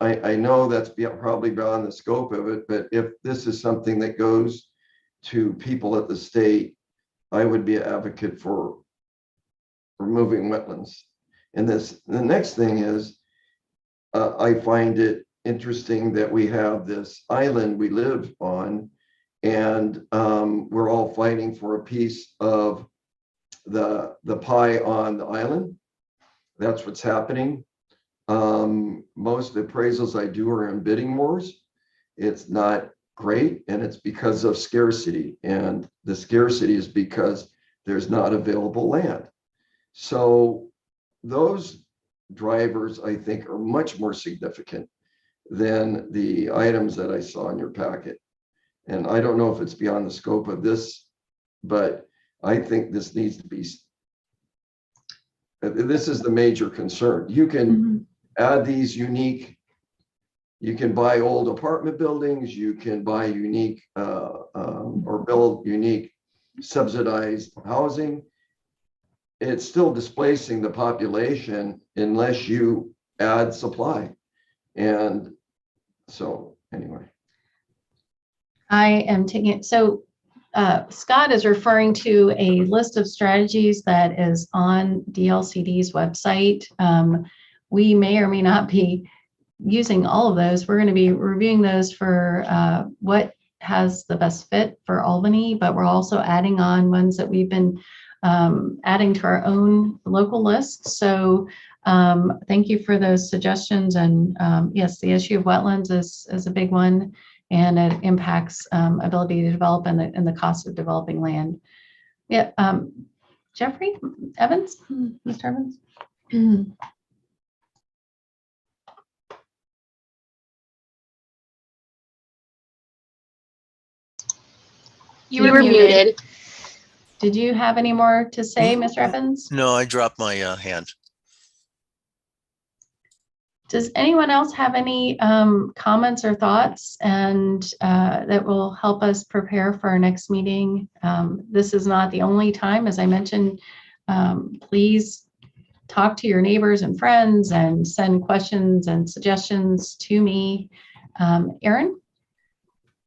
I know that's probably beyond the scope of it, but if this is something that goes to people at the state, I would be an advocate for removing wetlands. And the next thing is, I find it interesting that we have this island we live on, and we're all fighting for a piece of the pie on the island. That's what's happening. Most of the appraisals I do are in bidding wars. It's not great, and it's because of scarcity. And the scarcity is because there's not available land. So those drivers, I think, are much more significant than the items that I saw in your packet. And I don't know if it's beyond the scope of this, but I think this needs to be, this is the major concern. You can add these unique, you can buy old apartment buildings, you can buy unique or build unique subsidized housing. It's still displacing the population unless you add supply. And so anyway. I am taking it. So Scott is referring to a list of strategies that is on DLCD's website. We may or may not be using all of those. We're going to be reviewing those for what has the best fit for Albany, but we're also adding on ones that we've been adding to our own local lists. So thank you for those suggestions. And yes, the issue of wetlands is a big one, and it impacts ability to develop and the cost of developing land. Yeah, Jeffrey Evans, Mr. Evans. You were muted. Did you have any more to say, Mr. Evans? No, I dropped my hand. Does anyone else have any comments or thoughts and that will help us prepare for our next meeting? This is not the only time, as I mentioned. Please talk to your neighbors and friends and send questions and suggestions to me. Erin?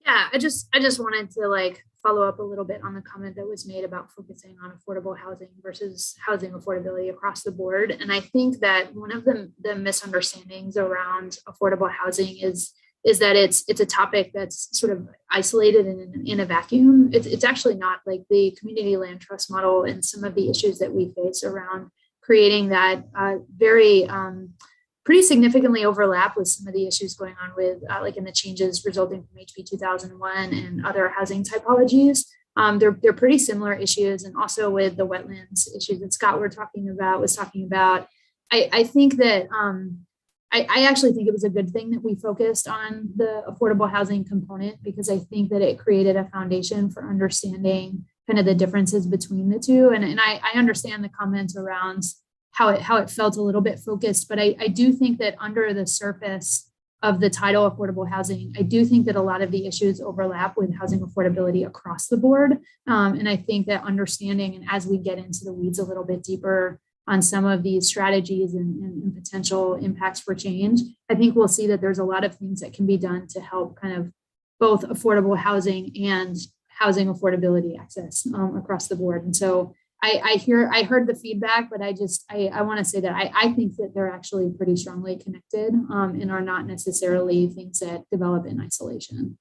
Yeah, I just wanted to follow up a little bit on the comment that was made about focusing on affordable housing versus housing affordability across the board. And I think that one of the misunderstandings around affordable housing is that it's a topic that's sort of isolated in a vacuum. It's actually not. Like the community land trust model and some of the issues that we face around creating that pretty significantly overlap with some of the issues going on with in the changes resulting from HB 2001 and other housing typologies. They're pretty similar issues, and also with the wetlands issues that Scott was talking about. I think that I actually think it was a good thing that we focused on the affordable housing component, because I think that it created a foundation for understanding kind of the differences between the two. And I understand the comments around how it felt a little bit focused, but I do think that under the surface of the title affordable housing, I do think that a lot of the issues overlap with housing affordability across the board. And I think that understanding, and as we get into the weeds a little bit deeper on some of these strategies and potential impacts for change, I think we'll see that there's a lot of things that can be done to help kind of both affordable housing and housing affordability access across the board. And so I heard the feedback, but I want to say that I think that they're actually pretty strongly connected and are not necessarily things that develop in isolation.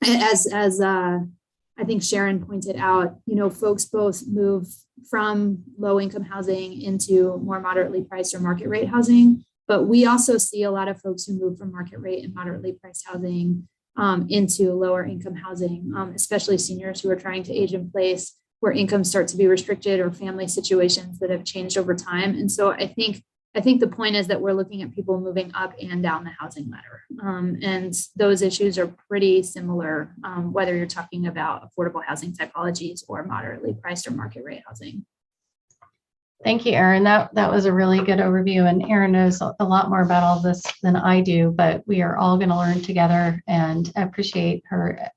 As I think Sharon pointed out, folks both move from low income housing into more moderately priced or market rate housing, but we also see a lot of folks who move from market rate and moderately priced housing into lower income housing, especially seniors who are trying to age in place, where incomes start to be restricted, or family situations that have changed over time. And so I think the point is that we're looking at people moving up and down the housing ladder. And those issues are pretty similar, whether you're talking about affordable housing typologies or moderately priced or market rate housing. Thank you, Erin. That was a really good overview. And Erin knows a lot more about all this than I do, but we are all going to learn together, and I appreciate her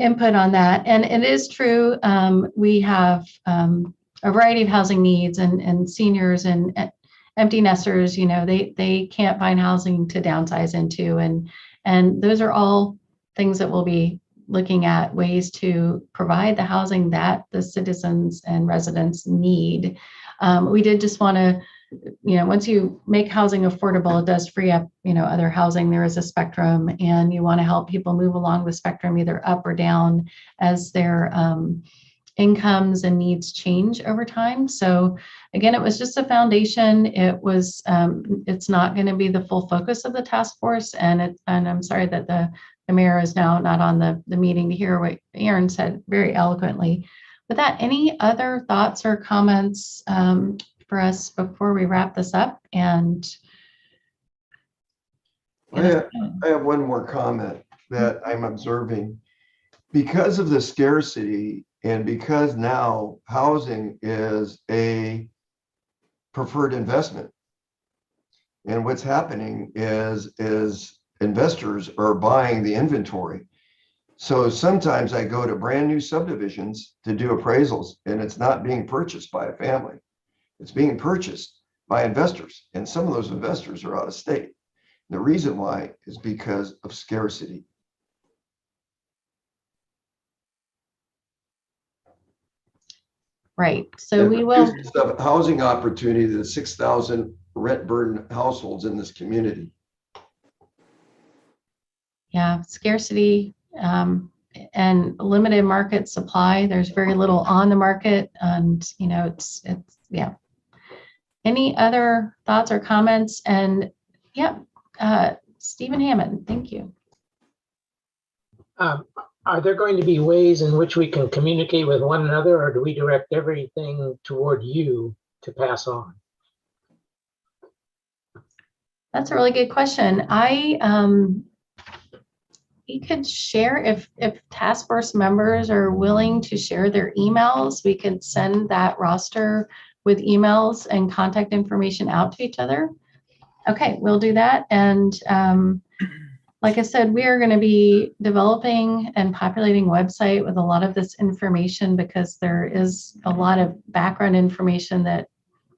input on that. And it is true, we have a variety of housing needs, and seniors and empty nesters, they can't find housing to downsize into, and those are all things that we'll be looking at ways to provide the housing that the citizens and residents need. We did just want to, once you make housing affordable, it does free up, other housing. There is a spectrum, and you want to help people move along the spectrum, either up or down, as their incomes and needs change over time. So again, it was just a foundation. It was, it's not going to be the full focus of the task force. And I'm sorry that the mayor is now not on the meeting to hear what Aaron said very eloquently. With that, any other thoughts or comments for us before we wrap this up? And I have one more comment that I'm observing. Because of the scarcity, and because now housing is a preferred investment, and what's happening is investors are buying the inventory. So sometimes I go to brand new subdivisions to do appraisals, and it's not being purchased by a family. It's being purchased by investors, and some of those investors are out of state. The reason why is because of scarcity. Right. So we will housing opportunity to the 6,000 rent burden households in this community. Yeah, scarcity and limited market supply. There's very little on the market, and it's yeah. Any other thoughts or comments? And yeah, Stephen Hammond, thank you. Are there going to be ways in which we can communicate with one another, or do we direct everything toward you to pass on? That's a really good question. We could share, if task force members are willing to share their emails, we could send that roster with emails and contact information out to each other. Okay, we'll do that. And like I said, we are going to be developing and populating a website with a lot of this information, because there is a lot of background information that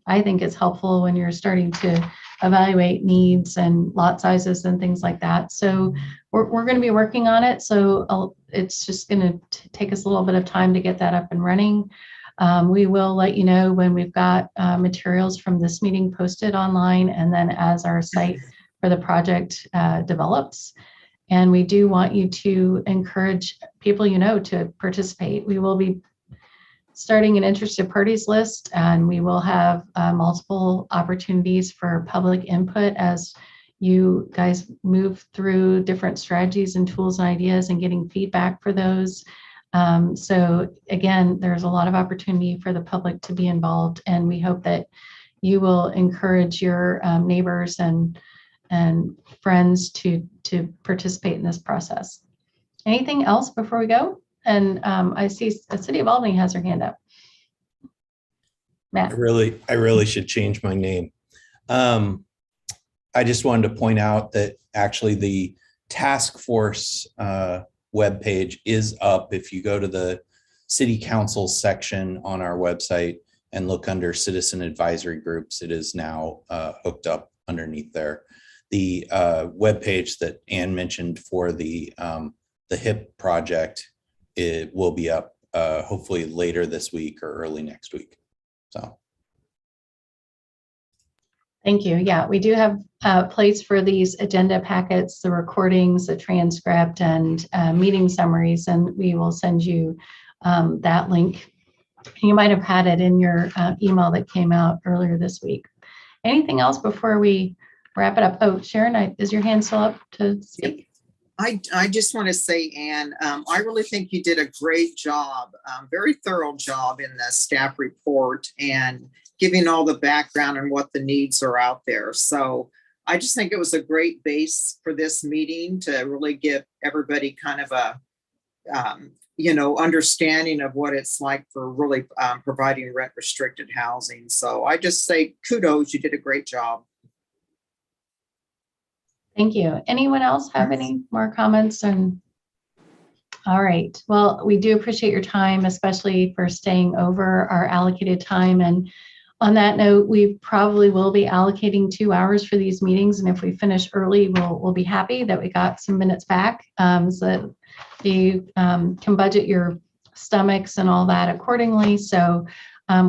I think is helpful when you're starting to evaluate needs and lot sizes and things like that. So we're going to be working on it. So it's just going to take us a little bit of time to get that up and running. We will let you know when we've got materials from this meeting posted online, and then as our site for the project develops. And we do want you to encourage people to participate. We will be starting an interested parties list, and we will have multiple opportunities for public input as you guys move through different strategies and tools and ideas and getting feedback for those. So again, there's a lot of opportunity for the public to be involved, and we hope that you will encourage your neighbors and friends to participate in this process. Anything else before we go? And I see the City of Albany has their hand up. Matt. I really should change my name. I just wanted to point out that actually the task force webpage is up. If you go to the City Council section on our website and look under Citizen Advisory Groups, it is now hooked up underneath there. The webpage that Ann mentioned for the HIP project, it will be up hopefully later this week or early next week. So. Thank you. Yeah, we do have a place for these agenda packets, the recordings, the transcript, and meeting summaries, and we will send you that link. You might have had it in your email that came out earlier this week. Anything else before we wrap it up? Oh, Sharon, is your hand still up to speak? I just want to say, Ann, I really think you did a great job, very thorough job in the staff report and giving all the background and what the needs are out there. So I just think it was a great base for this meeting to really give everybody kind of a, understanding of what it's like for really providing rent restricted housing. So I just say kudos, you did a great job. Thank you. Anyone else have any more comments? All right. Well, we do appreciate your time, especially for staying over our allocated time. And on that note, we probably will be allocating 2 hours for these meetings. And if we finish early, we'll be happy that we got some minutes back. So you can budget your stomachs and all that accordingly. So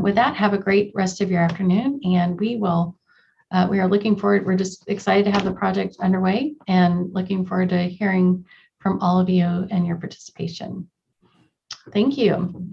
with that, have a great rest of your afternoon, and we are looking forward. We're just excited to have the project underway and looking forward to hearing from all of you and your participation. Thank you.